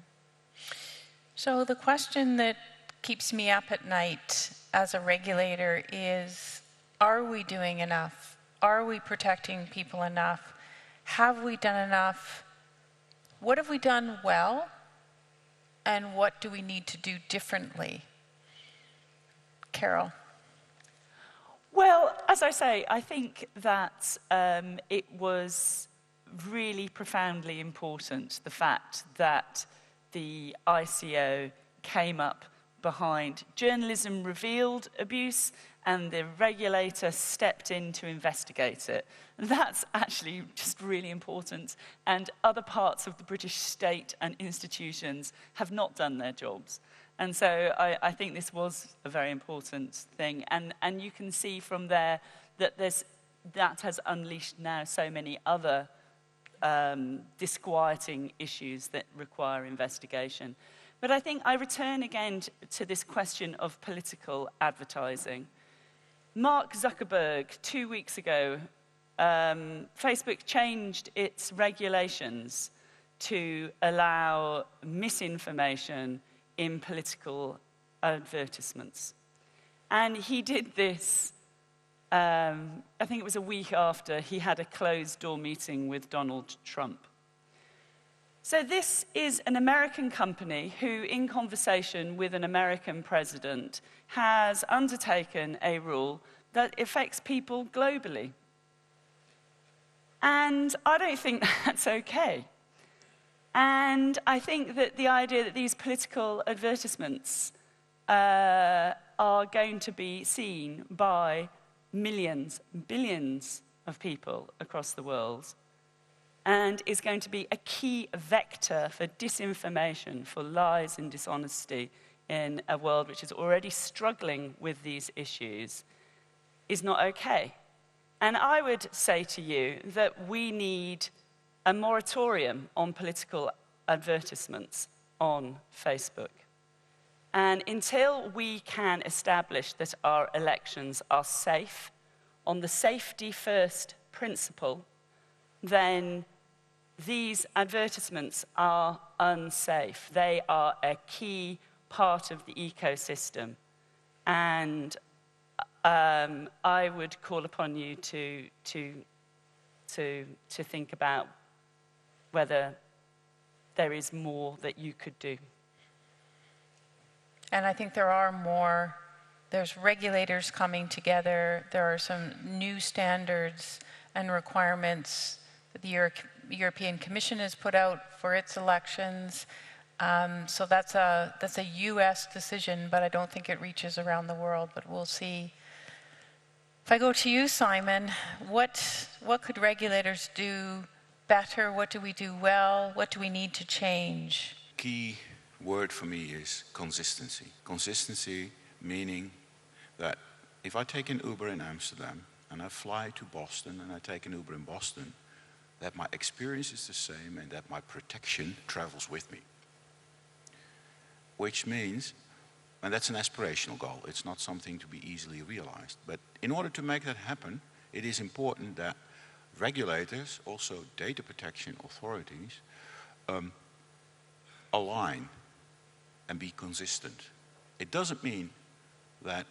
So the question that keeps me up at night as a regulator is, are we doing enough? Are we protecting people enough? Have we done enough? What have we done well? And what do we need to do differently? Carol. Well, as I say, I think that it was really profoundly important, the fact that the ICO came up behind journalism revealed abuse and the regulator stepped in to investigate it. That's actually just really important, and other parts of the British state and institutions have not done their jobs. And so I think this was a very important thing, and you can see from there that that has unleashed now so many other disquieting issues that require investigation. But I think I return again to this question of political advertising. Mark Zuckerberg, 2 weeks ago, Facebook changed its regulations to allow misinformation in political advertisements. And he did this, I think it was a week after he had a closed-door meeting with Donald Trump. So this is an American company who, in conversation with an American president, has undertaken a rule that affects people globally. And I don't think that's okay. And I think that the idea that these political advertisements are going to be seen by millions, billions of people across the world, and is going to be a key vector for disinformation, for lies and dishonesty in a world which is already struggling with these issues, is not okay. And I would say to you that we need a moratorium on political advertisements on Facebook. And until we can establish that our elections are safe, on the safety first principle, then these advertisements are unsafe. They are a key part of the ecosystem. And I would call upon you to think about whether there is more that you could do. And I think there are more. There's regulators coming together. There are some new standards and requirements that the European Commission has put out for its elections. So that's a US decision, but I don't think it reaches around the world, but we'll see. If I go to you, Simon, what could regulators do better? What do we do well? What do we need to change? Key word for me is consistency. Consistency meaning that if I take an Uber in Amsterdam and I fly to Boston and I take an Uber in Boston, that my experience is the same and that my protection travels with me. Which means, and that's an aspirational goal, it's not something to be easily realized, but in order to make that happen, it is important that regulators, also data protection authorities, align and be consistent. It doesn't mean that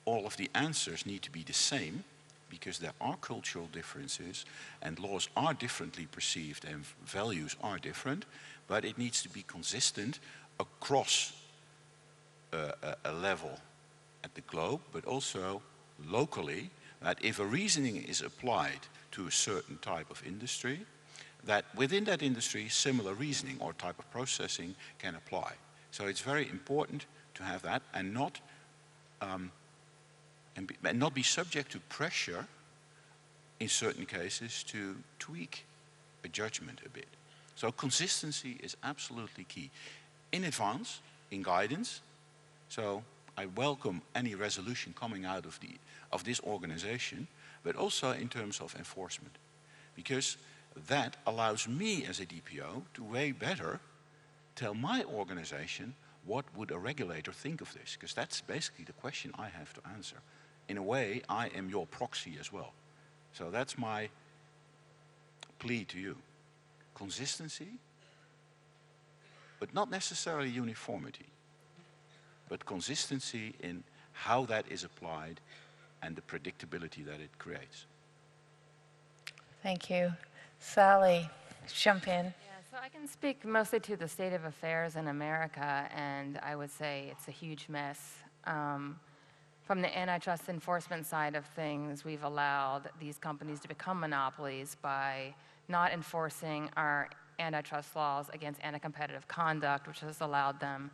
all of the answers need to be the same, because there are cultural differences and laws are differently perceived and values are different, but it needs to be consistent across a level at the globe, but also locally, that if a reasoning is applied to a certain type of industry, that within that industry, similar reasoning or type of processing can apply. So it's very important to have that and not be subject to pressure in certain cases to tweak a judgment a bit. So consistency is absolutely key. In advance, in guidance, so I welcome any resolution coming out of this organization, but also in terms of enforcement. Because that allows me as a DPO to way better tell my organization what would a regulator think of this, because that's basically the question I have to answer. In a way, I am your proxy as well. So that's my plea to you. Consistency, but not necessarily uniformity, but consistency in how that is applied and the predictability that it creates. Thank you. Sally, jump in. Yeah, so I can speak mostly to the state of affairs in America, and I would say it's a huge mess. From the antitrust enforcement side of things, we've allowed these companies to become monopolies by not enforcing our antitrust laws against anti-competitive conduct, which has allowed them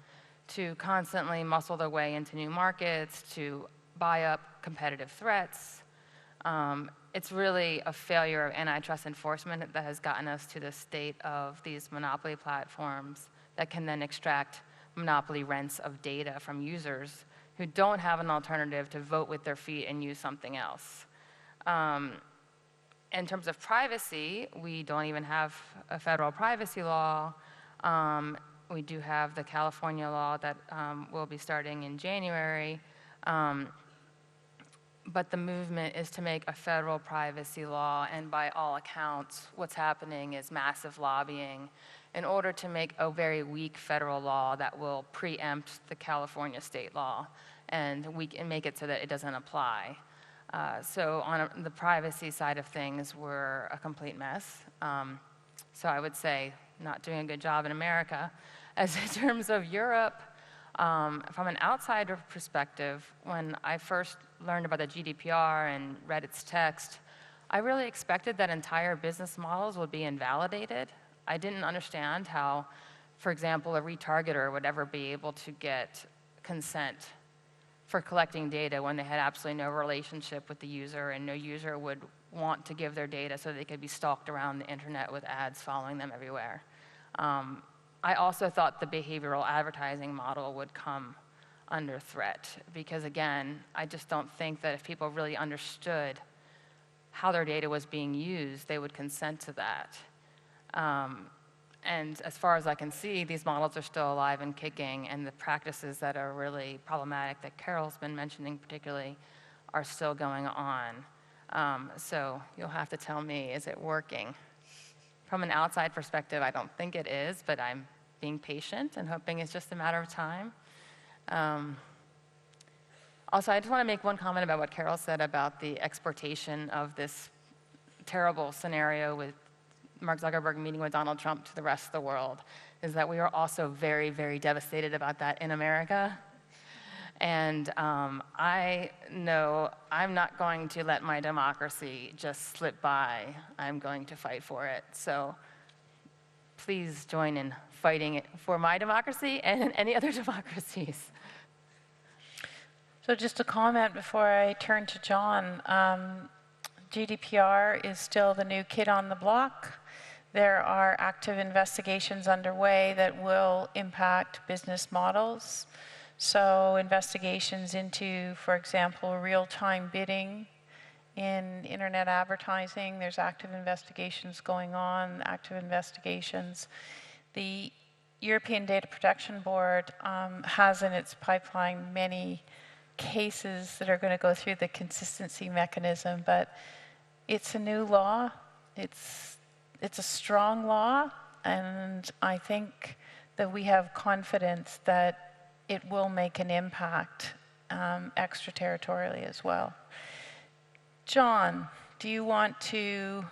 to constantly muscle their way into new markets, to buy up competitive threats. It's really a failure of antitrust enforcement that has gotten us to the state of these monopoly platforms that can then extract monopoly rents of data from users who don't have an alternative to vote with their feet and use something else. In terms of privacy, we don't even have a federal privacy law. We do have the California law that will be starting in January. But the movement is to make a federal privacy law, and by all accounts, what's happening is massive lobbying in order to make a very weak federal law that will preempt the California state law, and we can make it so that it doesn't apply. So on the privacy side of things, we're a complete mess. So I would say not doing a good job in America. As in terms of Europe, from an outsider perspective, when I first learned about the GDPR and read its text, I really expected that entire business models would be invalidated. I didn't understand how, for example, a retargeter would ever be able to get consent for collecting data when they had absolutely no relationship with the user, and no user would want to give their data so they could be stalked around the internet with ads following them everywhere. I also thought the behavioral advertising model would come under threat because, again, I just don't think that if people really understood how their data was being used, they would consent to that. And as far as I can see, these models are still alive and kicking, and the practices that are really problematic that Carol's been mentioning particularly are still going on. So you'll have to tell me, is it working? From an outside perspective, I don't think it is, but I'm being patient and hoping it's just a matter of time. Also, I just want to make one comment about what Carol said about the exportation of this terrible scenario with Mark Zuckerberg meeting with Donald Trump to the rest of the world, is that we are also very, very devastated about that in America. And I know I'm not going to let my democracy just slip by. I'm going to fight for it. So please join in fighting it for my democracy and any other democracies. So just a comment before I turn to John. GDPR is still the new kid on the block. There are active investigations underway that will impact business models. So investigations into, for example, real-time bidding in internet advertising. There's active investigations going on, active investigations. The European Data Protection Board has in its pipeline many cases that are going to go through the consistency mechanism, but it's a new law. It's a strong law, and I think that we have confidence that it will make an impact extraterritorially as well. John, do you want to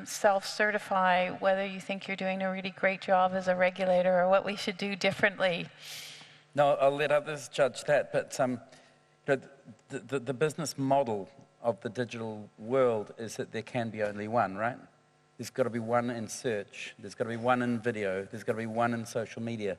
self-certify whether you think you're doing a really great job as a regulator or what we should do differently? No, I'll let others judge that, but the business model of the digital world is that there can be only one, right? There's got to be one in search, there's got to be one in video, there's got to be one in social media.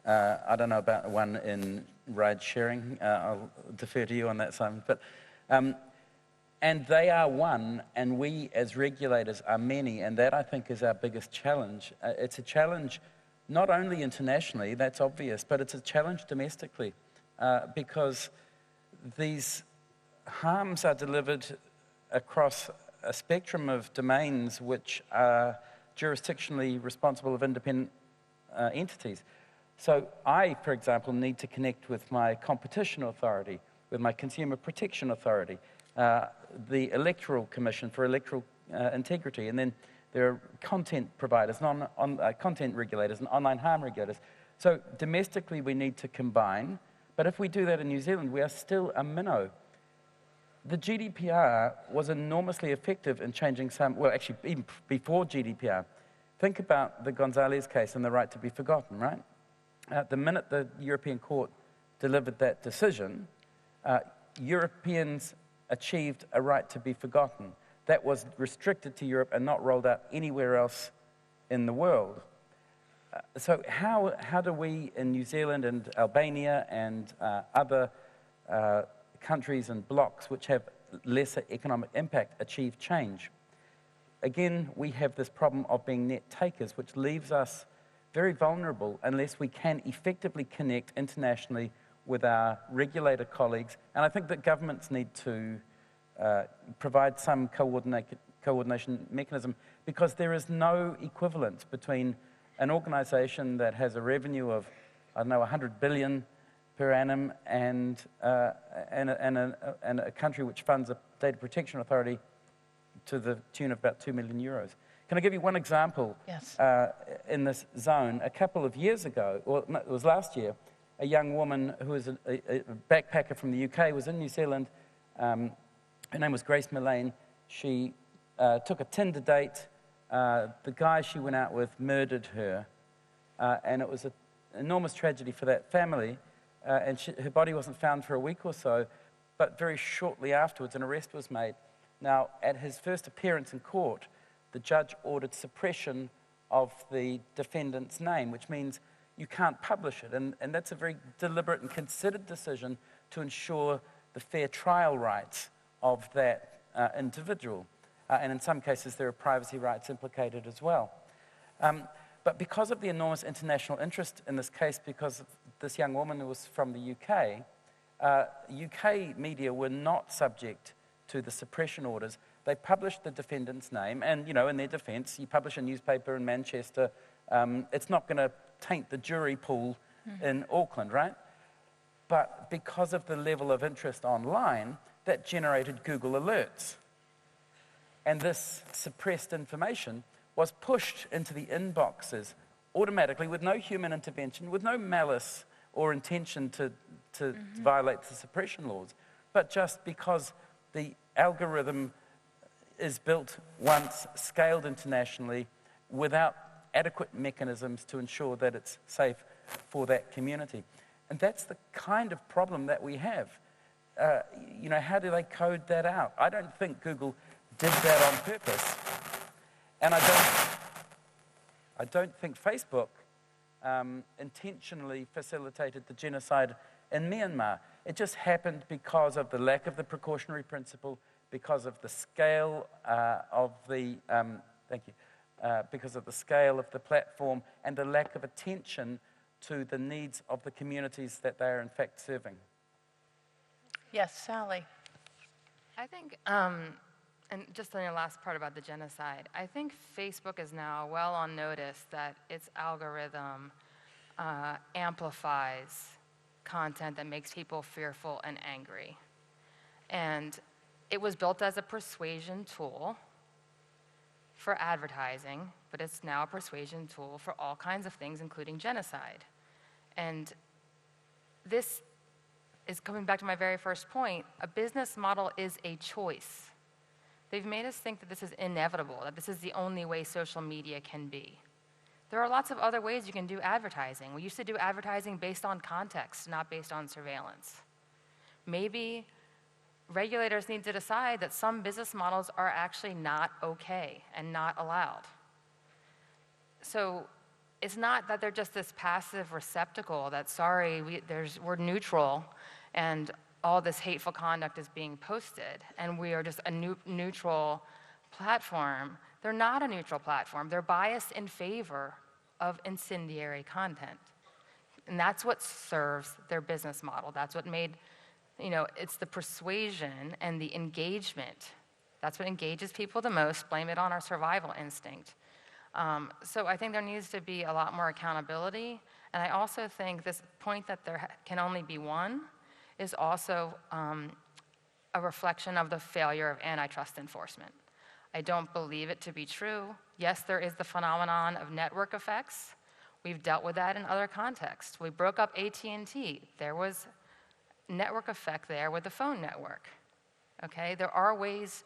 I don't know about one in ride sharing, I'll defer to you on that, Simon. But, and they are one, and we as regulators are many, and that I think is our biggest challenge. It's a challenge not only internationally, that's obvious, but it's a challenge domestically because these harms are delivered across a spectrum of domains which are jurisdictionally responsible of independent entities. So I, for example, need to connect with my competition authority, with my consumer protection authority, the Electoral Commission for Electoral Integrity, and then there are content providers, content regulators and online harm regulators. So domestically we need to combine, but if we do that in New Zealand, we are still a minnow. The GDPR was enormously effective in changing some, well actually even before GDPR. Think about the Gonzalez case and the right to be forgotten, right? The minute the European Court delivered that decision, Europeans achieved a right to be forgotten. That was restricted to Europe and not rolled out anywhere else in the world. So how do we in New Zealand and Albania and other countries and blocks which have lesser economic impact achieve change? Again, we have this problem of being net takers, which leaves us very vulnerable unless we can effectively connect internationally with our regulator colleagues. And I think that governments need to provide some coordination mechanism, because there is no equivalence between an organization that has a revenue of, I don't know, 100 billion per annum and a country which funds a data protection authority to the tune of about 2 million euros. Can I give you one example? Yes. In this zone? A couple of years ago, or no, it was last year, a young woman who was a backpacker from the UK was in New Zealand. Her name was Grace Millane. She took a Tinder date. The guy she went out with murdered her, and it was an enormous tragedy for that family. And her body wasn't found for a week or so, but very shortly afterwards, an arrest was made. Now, at his first appearance in court, the judge ordered suppression of the defendant's name, which means you can't publish it. And that's a very deliberate and considered decision to ensure the fair trial rights of that individual. And in some cases, there are privacy rights implicated as well. But because of the enormous international interest in this case, because of this young woman who was from the UK, UK media were not subject to the suppression orders. They published the defendant's name, and, you know, in their defense, you publish a newspaper in Manchester, it's not going to taint the jury pool in Auckland, right? But because of the level of interest online, that generated Google alerts. And this suppressed information was pushed into the inboxes automatically with no human intervention, with no malice or intention to to violate the suppression laws, but just because the algorithm is built once, scaled internationally, without adequate mechanisms to ensure that it's safe for that community. And that's the kind of problem that we have. You know, how do they code that out? I don't think Google did that on purpose. And I don't think Facebook intentionally facilitated the genocide in Myanmar. It just happened because of the lack of the precautionary principle, because of the scale of the, because of the scale of the platform and the lack of attention to the needs of the communities that they are in fact serving. Yes, Sally. I think, and just on your last part about the genocide, I think Facebook is now well on notice that its algorithm amplifies content that makes people fearful and angry. And it was built as a persuasion tool for advertising, but it's now a persuasion tool for all kinds of things, including genocide. And this is coming back to my very first point. A business model is a choice. They've made us think that this is inevitable, that this is the only way social media can be. There are lots of other ways you can do advertising. We used to do advertising based on context, not based on surveillance. Maybe regulators need to decide that some business models are actually not okay and not allowed. So it's not that they're just this passive receptacle that, sorry, we're neutral and all this hateful conduct is being posted and we are just a neutral platform. They're not a neutral platform. They're biased in favor of incendiary content. And that's what serves their business model. That's what made, you know, it's the persuasion and the engagement. That's what engages people the most. Blame it on our survival instinct. So I think there needs to be a lot more accountability. And I also think this point that there can only be one is also a reflection of the failure of antitrust enforcement. I don't believe it to be true. Yes, there is the phenomenon of network effects. We've dealt with that in other contexts. We broke up AT&T. There was network effect there with the phone network. Okay, there are ways,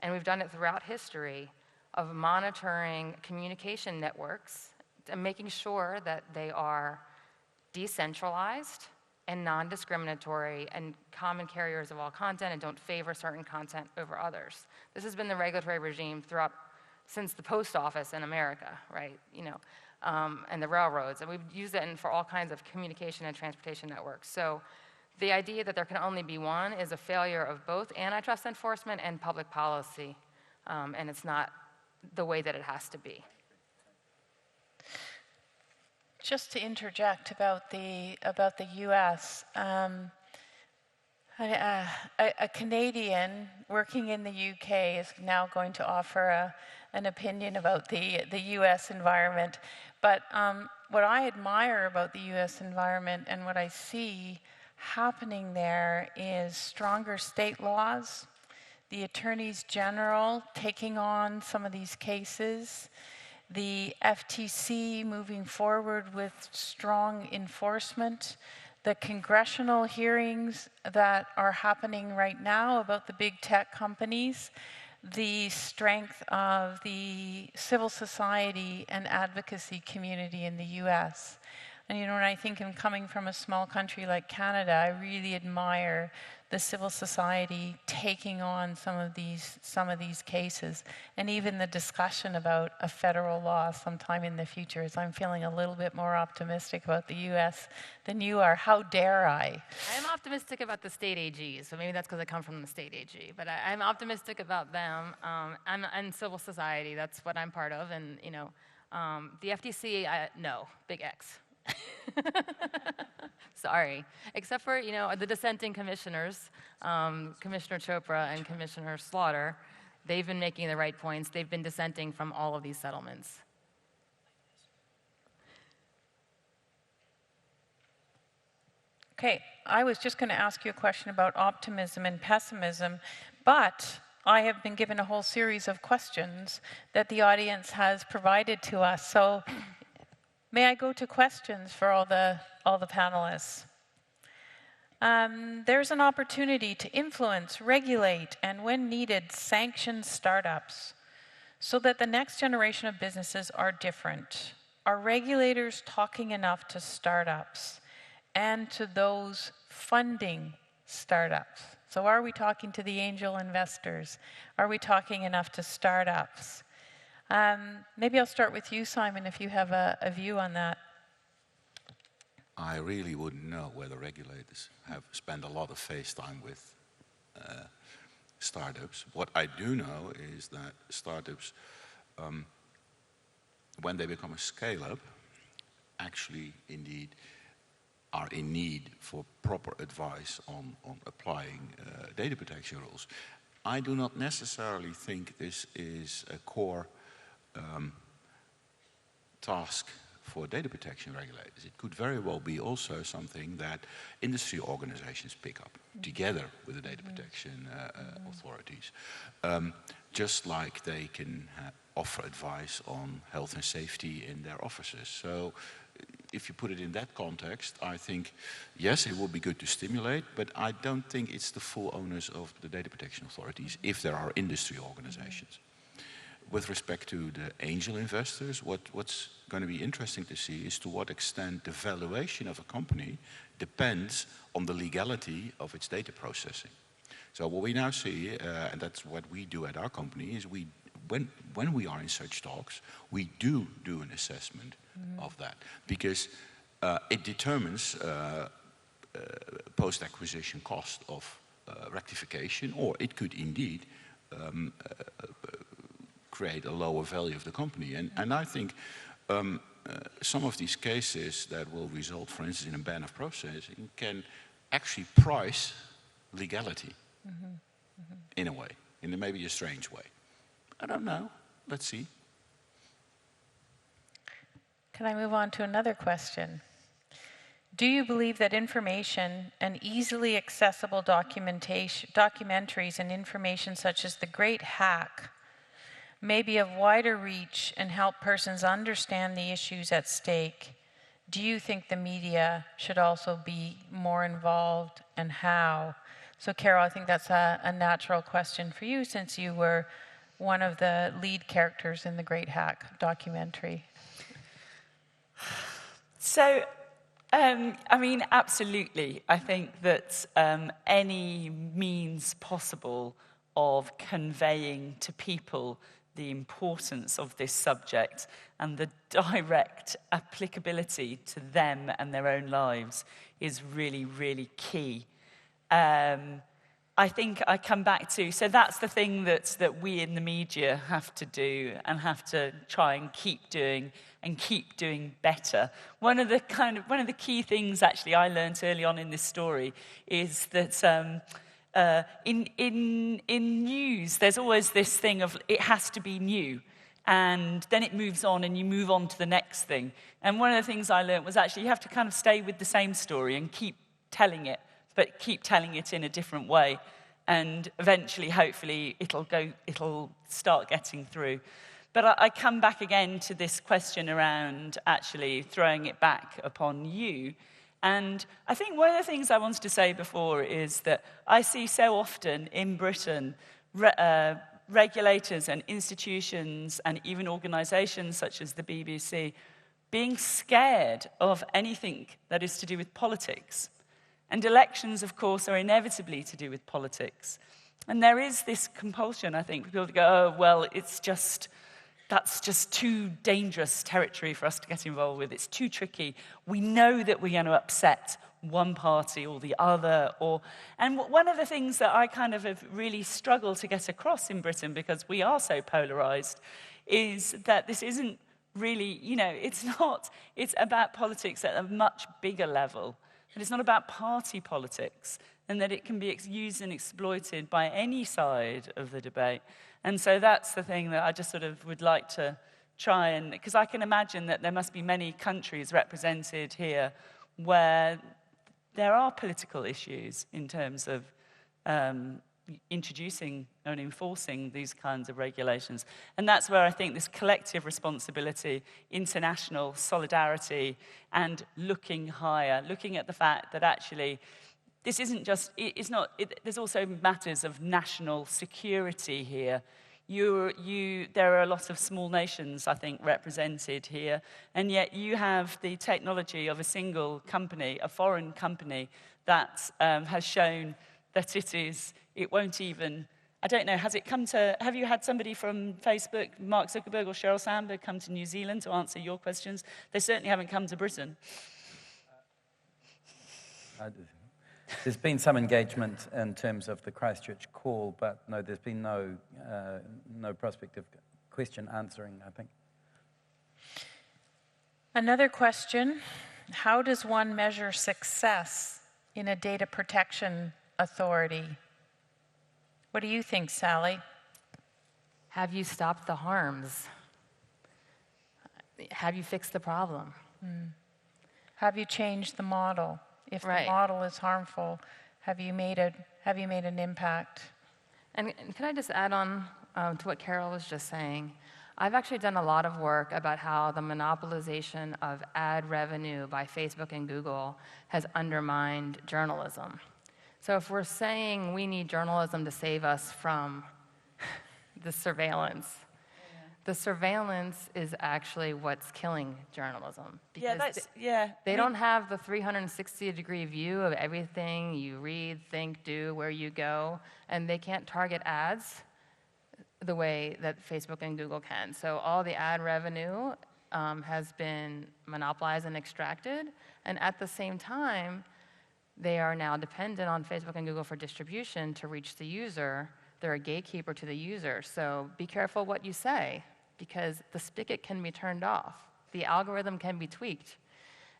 and we've done it throughout history, of monitoring communication networks and making sure that they are decentralized and non-discriminatory and common carriers of all content and don't favor certain content over others. This has been the regulatory regime throughout, since the post office in America, right? You know, and the railroads, and we've used it for all kinds of communication and transportation networks. So the idea that there can only be one is a failure of both antitrust enforcement and public policy, and it's not the way that it has to be. Just to interject about the U.S., a Canadian working in the UK is now going to offer an opinion about the U.S. environment. But what I admire about the U.S. environment and what I see happening there is stronger state laws, the attorneys general taking on some of these cases, the FTC moving forward with strong enforcement, the congressional hearings that are happening right now about the big tech companies, the strength of the civil society and advocacy community in the US. And you know, when I think I'm coming from a small country like Canada, I really admire the civil society taking on some of these cases, and even the discussion about a federal law sometime in the future. As I'm feeling a little bit more optimistic about the U.S. than you are. How dare I? I'm optimistic about the state AGs, so maybe that's because I come from the state AG. But I'm optimistic about them and civil society. That's what I'm part of, and you know, the FTC, no, big X. Sorry. Except for, you know, the dissenting commissioners, Commissioner Chopra and Commissioner Slaughter, they've been making the right points. They've been dissenting from all of these settlements. Okay, I was just going to ask you a question about optimism and pessimism, but I have been given a whole series of questions that the audience has provided to us. So may I go to questions for all the panelists? there's an opportunity to influence, regulate, and when needed, sanction startups so that the next generation of businesses are different. Are regulators talking enough to startups and to those funding startups? So are we talking to the angel investors? Are we talking enough to startups? Maybe I'll start with you, Simon, if you have a view on that. I really wouldn't know whether regulators have spent a lot of face time with startups. What I do know is that startups, when they become a scale-up, actually indeed are in need for proper advice on applying data protection rules. I do not necessarily think this is a core task for data protection regulators. It could very well be also something that industry organizations pick up together with the data protection authorities. Just like they can offer advice on health and safety in their offices. So if you put it in that context, I think, yes, it would be good to stimulate, but I don't think it's the full onus of the data protection authorities if there are industry organizations. With respect to the angel investors, what's going to be interesting to see is to what extent the valuation of a company depends on the legality of its data processing. So what we now see, and that's what we do at our company, is when we are in such talks, we do an assessment of that, because it determines post-acquisition cost of rectification, or it could indeed create a lower value of the company. And I think some of these cases that will result, for instance, in a ban of processing, can actually price legality in a way, in maybe a strange way. I don't know. Let's see. Can I move on to another question? Do you believe that information and easily accessible documentaries and information such as The Great Hack may be of wider reach and help persons understand the issues at stake? Do you think the media should also be more involved, and how? So Carol, I think that's a natural question for you, since you were one of the lead characters in the Great Hack documentary. So, I mean, absolutely. I think that any means possible of conveying to people the importance of this subject and the direct applicability to them and their own lives is really, really key. I think I come back to, so that's the thing that we in the media have to do and have to try and keep doing better. One of the key things actually I learned early on in this story is that in news, there's always this thing of it has to be new, and then it moves on and you move on to the next thing. And one of the things I learned was actually you have to kind of stay with the same story and keep telling it, but keep telling it in a different way. And eventually, hopefully, it'll start getting through. But I come back again to this question around actually throwing it back upon you. And I think one of the things I wanted to say before is that I see so often in Britain regulators and institutions and even organisations such as the BBC being scared of anything that is to do with politics. And elections, of course, are inevitably to do with politics. And there is this compulsion, I think, for people to go, oh, well, that's just too dangerous territory for us to get involved with. It's too tricky. We know that we're going to upset one party or the other. And one of the things that I kind of have really struggled to get across in Britain, because we are so polarised, is that this isn't really, it's about politics at a much bigger level. And it's not about party politics, and that it can be used and exploited by any side of the debate. And so that's the thing that I just sort of would like to try and, because I can imagine that there must be many countries represented here where there are political issues in terms of introducing and enforcing these kinds of regulations. And that's where I think this collective responsibility, international solidarity, and looking higher, looking at the fact that actually this isn't just, there's also matters of national security here. There are a lot of small nations, I think, represented here, and yet you have the technology of a single company, a foreign company, that has shown that it won't even, I don't know, have you had somebody from Facebook, Mark Zuckerberg or Sheryl Sandberg, come to New Zealand to answer your questions? They certainly haven't come to Britain. There's been some engagement in terms of the Christchurch call, but no, there's been no prospective question answering, I think. Another question, how does one measure success in a data protection authority? What do you think, Sally? Have you stopped the harms? Have you fixed the problem? Have you changed the model? If the model is harmful, have you made an impact? And can I just add on to what Carol was just saying? I've actually done a lot of work about how the monopolization of ad revenue by Facebook and Google has undermined journalism. So if we're saying we need journalism to save us from the surveillance, the surveillance is actually what's killing journalism. Because they don't have the 360-degree view of everything you read, think, do, where you go, and they can't target ads the way that Facebook and Google can. So all the ad revenue has been monopolized and extracted, and at the same time, they are now dependent on Facebook and Google for distribution to reach the user. They're a gatekeeper to the user, so be careful what you say, because the spigot can be turned off, the algorithm can be tweaked,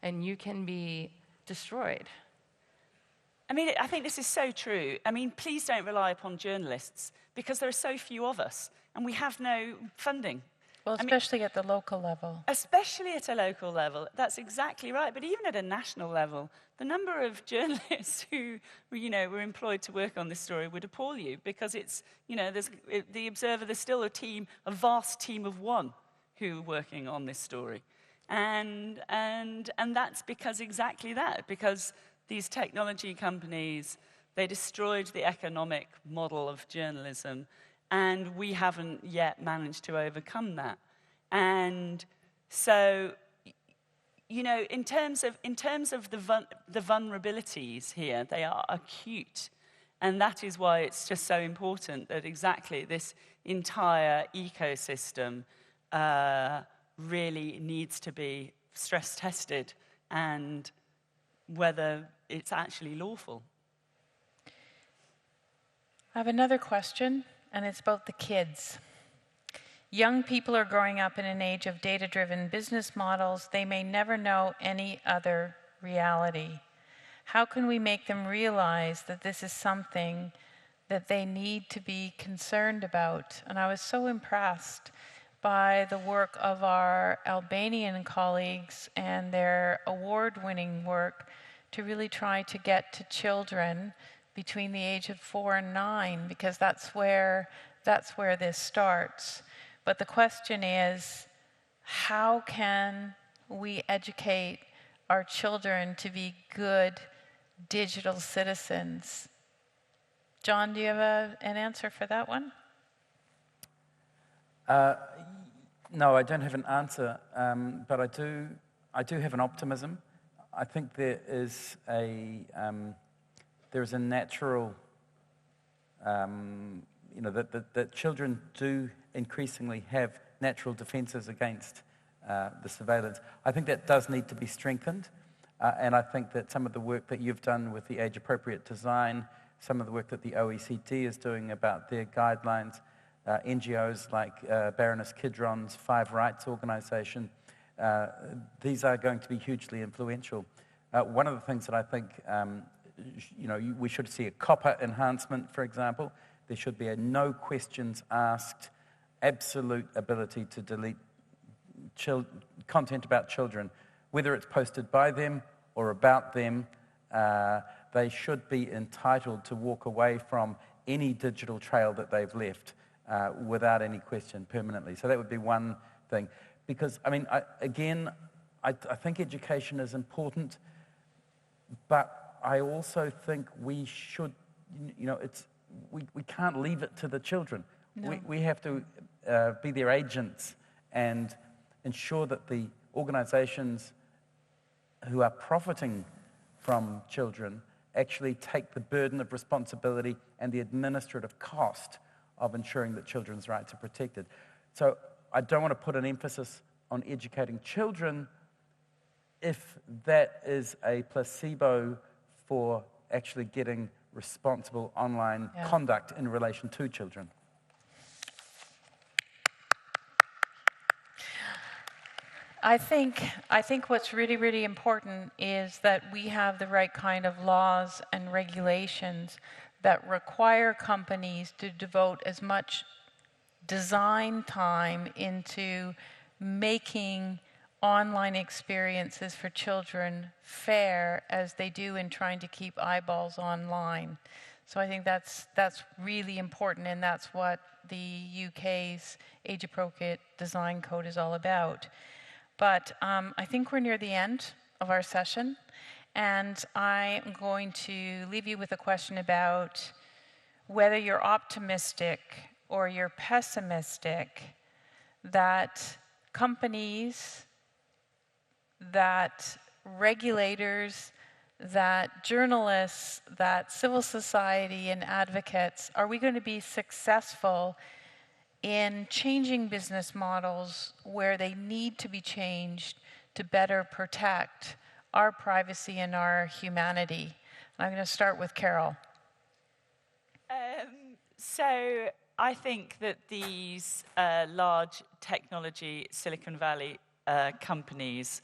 and you can be destroyed. I mean, I think this is so true. I mean, please don't rely upon journalists, because there are so few of us, and we have no funding. Well, especially at the local level. Especially at a local level, that's exactly right. But even at a national level, the number of journalists who, were employed to work on this story would appall you, because it's, the Observer, there's still a vast team of one who are working on this story. And that's because exactly that, because these technology companies, they destroyed the economic model of journalism, and we haven't yet managed to overcome that. And so, in terms of the vulnerabilities here, they are acute. And that is why it's just so important that exactly this entire ecosystem really needs to be stress tested, and whether it's actually lawful. I have another question, and it's about the kids. Young people are growing up in an age of data-driven business models. They may never know any other reality. How can we make them realize that this is something that they need to be concerned about? And I was so impressed by the work of our Albanian colleagues and their award-winning work to really try to get to children between the age of 4 and 9, because that's where this starts. But the question is, how can we educate our children to be good digital citizens? John, do you have an answer for that one? No, I don't have an answer, but I do have an optimism. I think there is a natural, that children do increasingly have natural defenses against the surveillance. I think that does need to be strengthened, and I think that some of the work that you've done with the age-appropriate design, some of the work that the OECD is doing about their guidelines, NGOs like Baroness Kidron's Five Rights organization, these are going to be hugely influential. One of the things that I think, we should see a copper enhancement, for example. There should be a no questions asked, absolute ability to delete content about children, whether it's posted by them or about them. They should be entitled to walk away from any digital trail that they've left without any question permanently. So that would be one thing. Because, I think education is important, but I also think we should, we can't leave it to the children. No. We have to be their agents and ensure that the organizations who are profiting from children actually take the burden of responsibility and the administrative cost of ensuring that children's rights are protected. So I don't want to put an emphasis on educating children if that is a placebo for actually getting responsible online conduct in relation to children. I think what's really, really important is that we have the right kind of laws and regulations that require companies to devote as much design time into making online experiences for children fair as they do in trying to keep eyeballs online. So I think that's really important, and that's what the UK's age-appropriate design code is all about. But I think we're near the end of our session, and I'm going to leave you with a question about whether you're optimistic or you're pessimistic that companies, that regulators, that journalists, that civil society and advocates, are we going to be successful in changing business models where they need to be changed to better protect our privacy and our humanity? And I'm going to start with Carol. So I think that these large technology Silicon Valley companies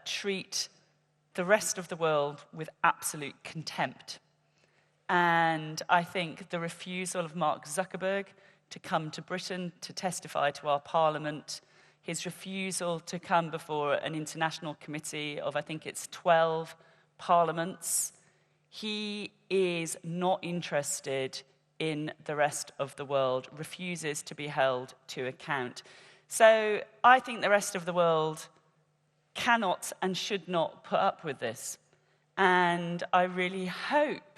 treat the rest of the world with absolute contempt. And I think the refusal of Mark Zuckerberg to come to Britain to testify to our Parliament, his refusal to come before an international committee of, I think it's 12 parliaments, he is not interested in the rest of the world, refuses to be held to account. So I think the rest of the world cannot and should not put up with this. And I really hope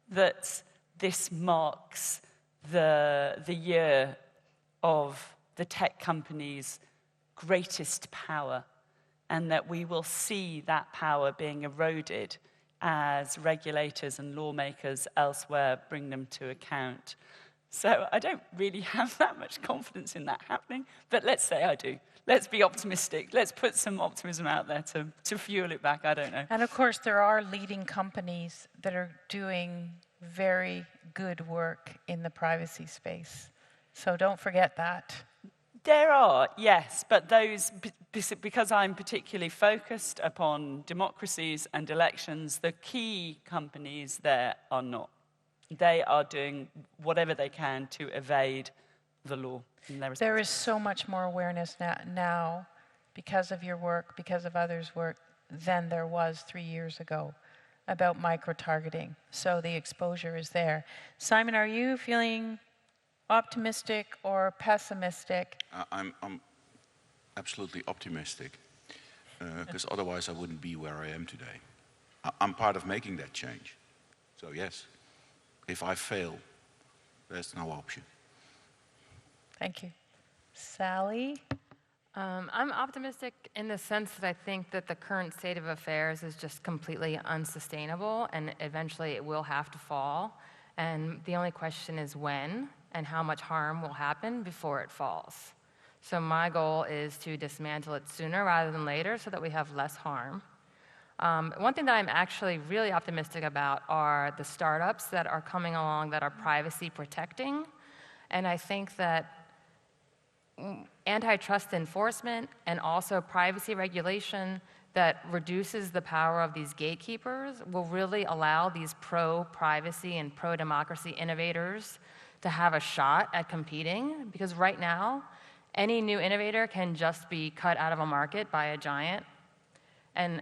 that this marks the year of the tech companies' greatest power, and that we will see that power being eroded as regulators and lawmakers elsewhere bring them to account. So I don't really have that much confidence in that happening, but let's say I do. Let's be optimistic. Let's put some optimism out there to fuel it back. I don't know. And of course, there are leading companies that are doing very good work in the privacy space. So don't forget that. There are, yes, but those, because I'm particularly focused upon democracies and elections, the key companies there are not. They are doing whatever they can to evade the law. There is so much more awareness now because of your work, because of others' work, than there was 3 years ago about micro-targeting. So the exposure is there. Simon, are you feeling optimistic or pessimistic? I'm absolutely optimistic, because otherwise I wouldn't be where I am today. I'm part of making that change. So yes, if I fail, there's no option. Thank you. Sally? I'm optimistic in the sense that I think that the current state of affairs is just completely unsustainable, and eventually it will have to fall. And the only question is when and how much harm will happen before it falls. So my goal is to dismantle it sooner rather than later so that we have less harm. One thing that I'm actually really optimistic about are the startups that are coming along that are privacy protecting. And I think that antitrust enforcement and also privacy regulation that reduces the power of these gatekeepers will really allow these pro-privacy and pro-democracy innovators to have a shot at competing, because right now, any new innovator can just be cut out of a market by a giant. And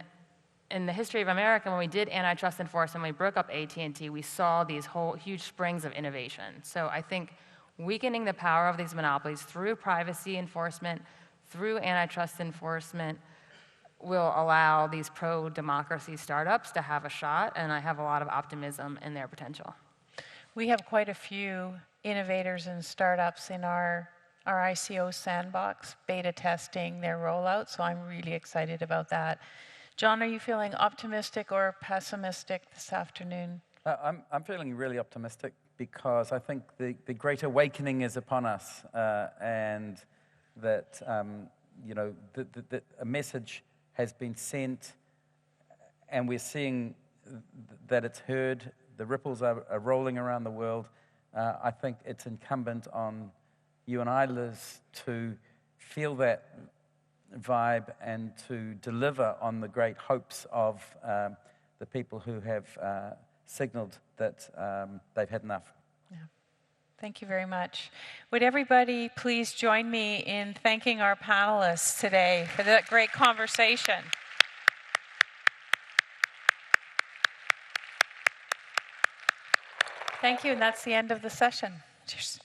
in the history of America, when we did antitrust enforcement, we broke up AT&T, we saw these whole huge springs of innovation. So I think weakening the power of these monopolies through privacy enforcement, through antitrust enforcement, will allow these pro-democracy startups to have a shot, and I have a lot of optimism in their potential. We have quite a few innovators and startups in our ICO sandbox, beta testing their rollout, so I'm really excited about that. John, are you feeling optimistic or pessimistic this afternoon? I'm feeling really optimistic because I think the great awakening is upon us, and that a message has been sent, and we're seeing that it's heard. The ripples are rolling around the world. I think it's incumbent on you and I, Liz, to feel that vibe and to deliver on the great hopes of the people who have signaled that they've had enough. Yeah. Thank you very much. Would everybody please join me in thanking our panelists today for that great conversation? Thank you, and that's the end of the session. Cheers.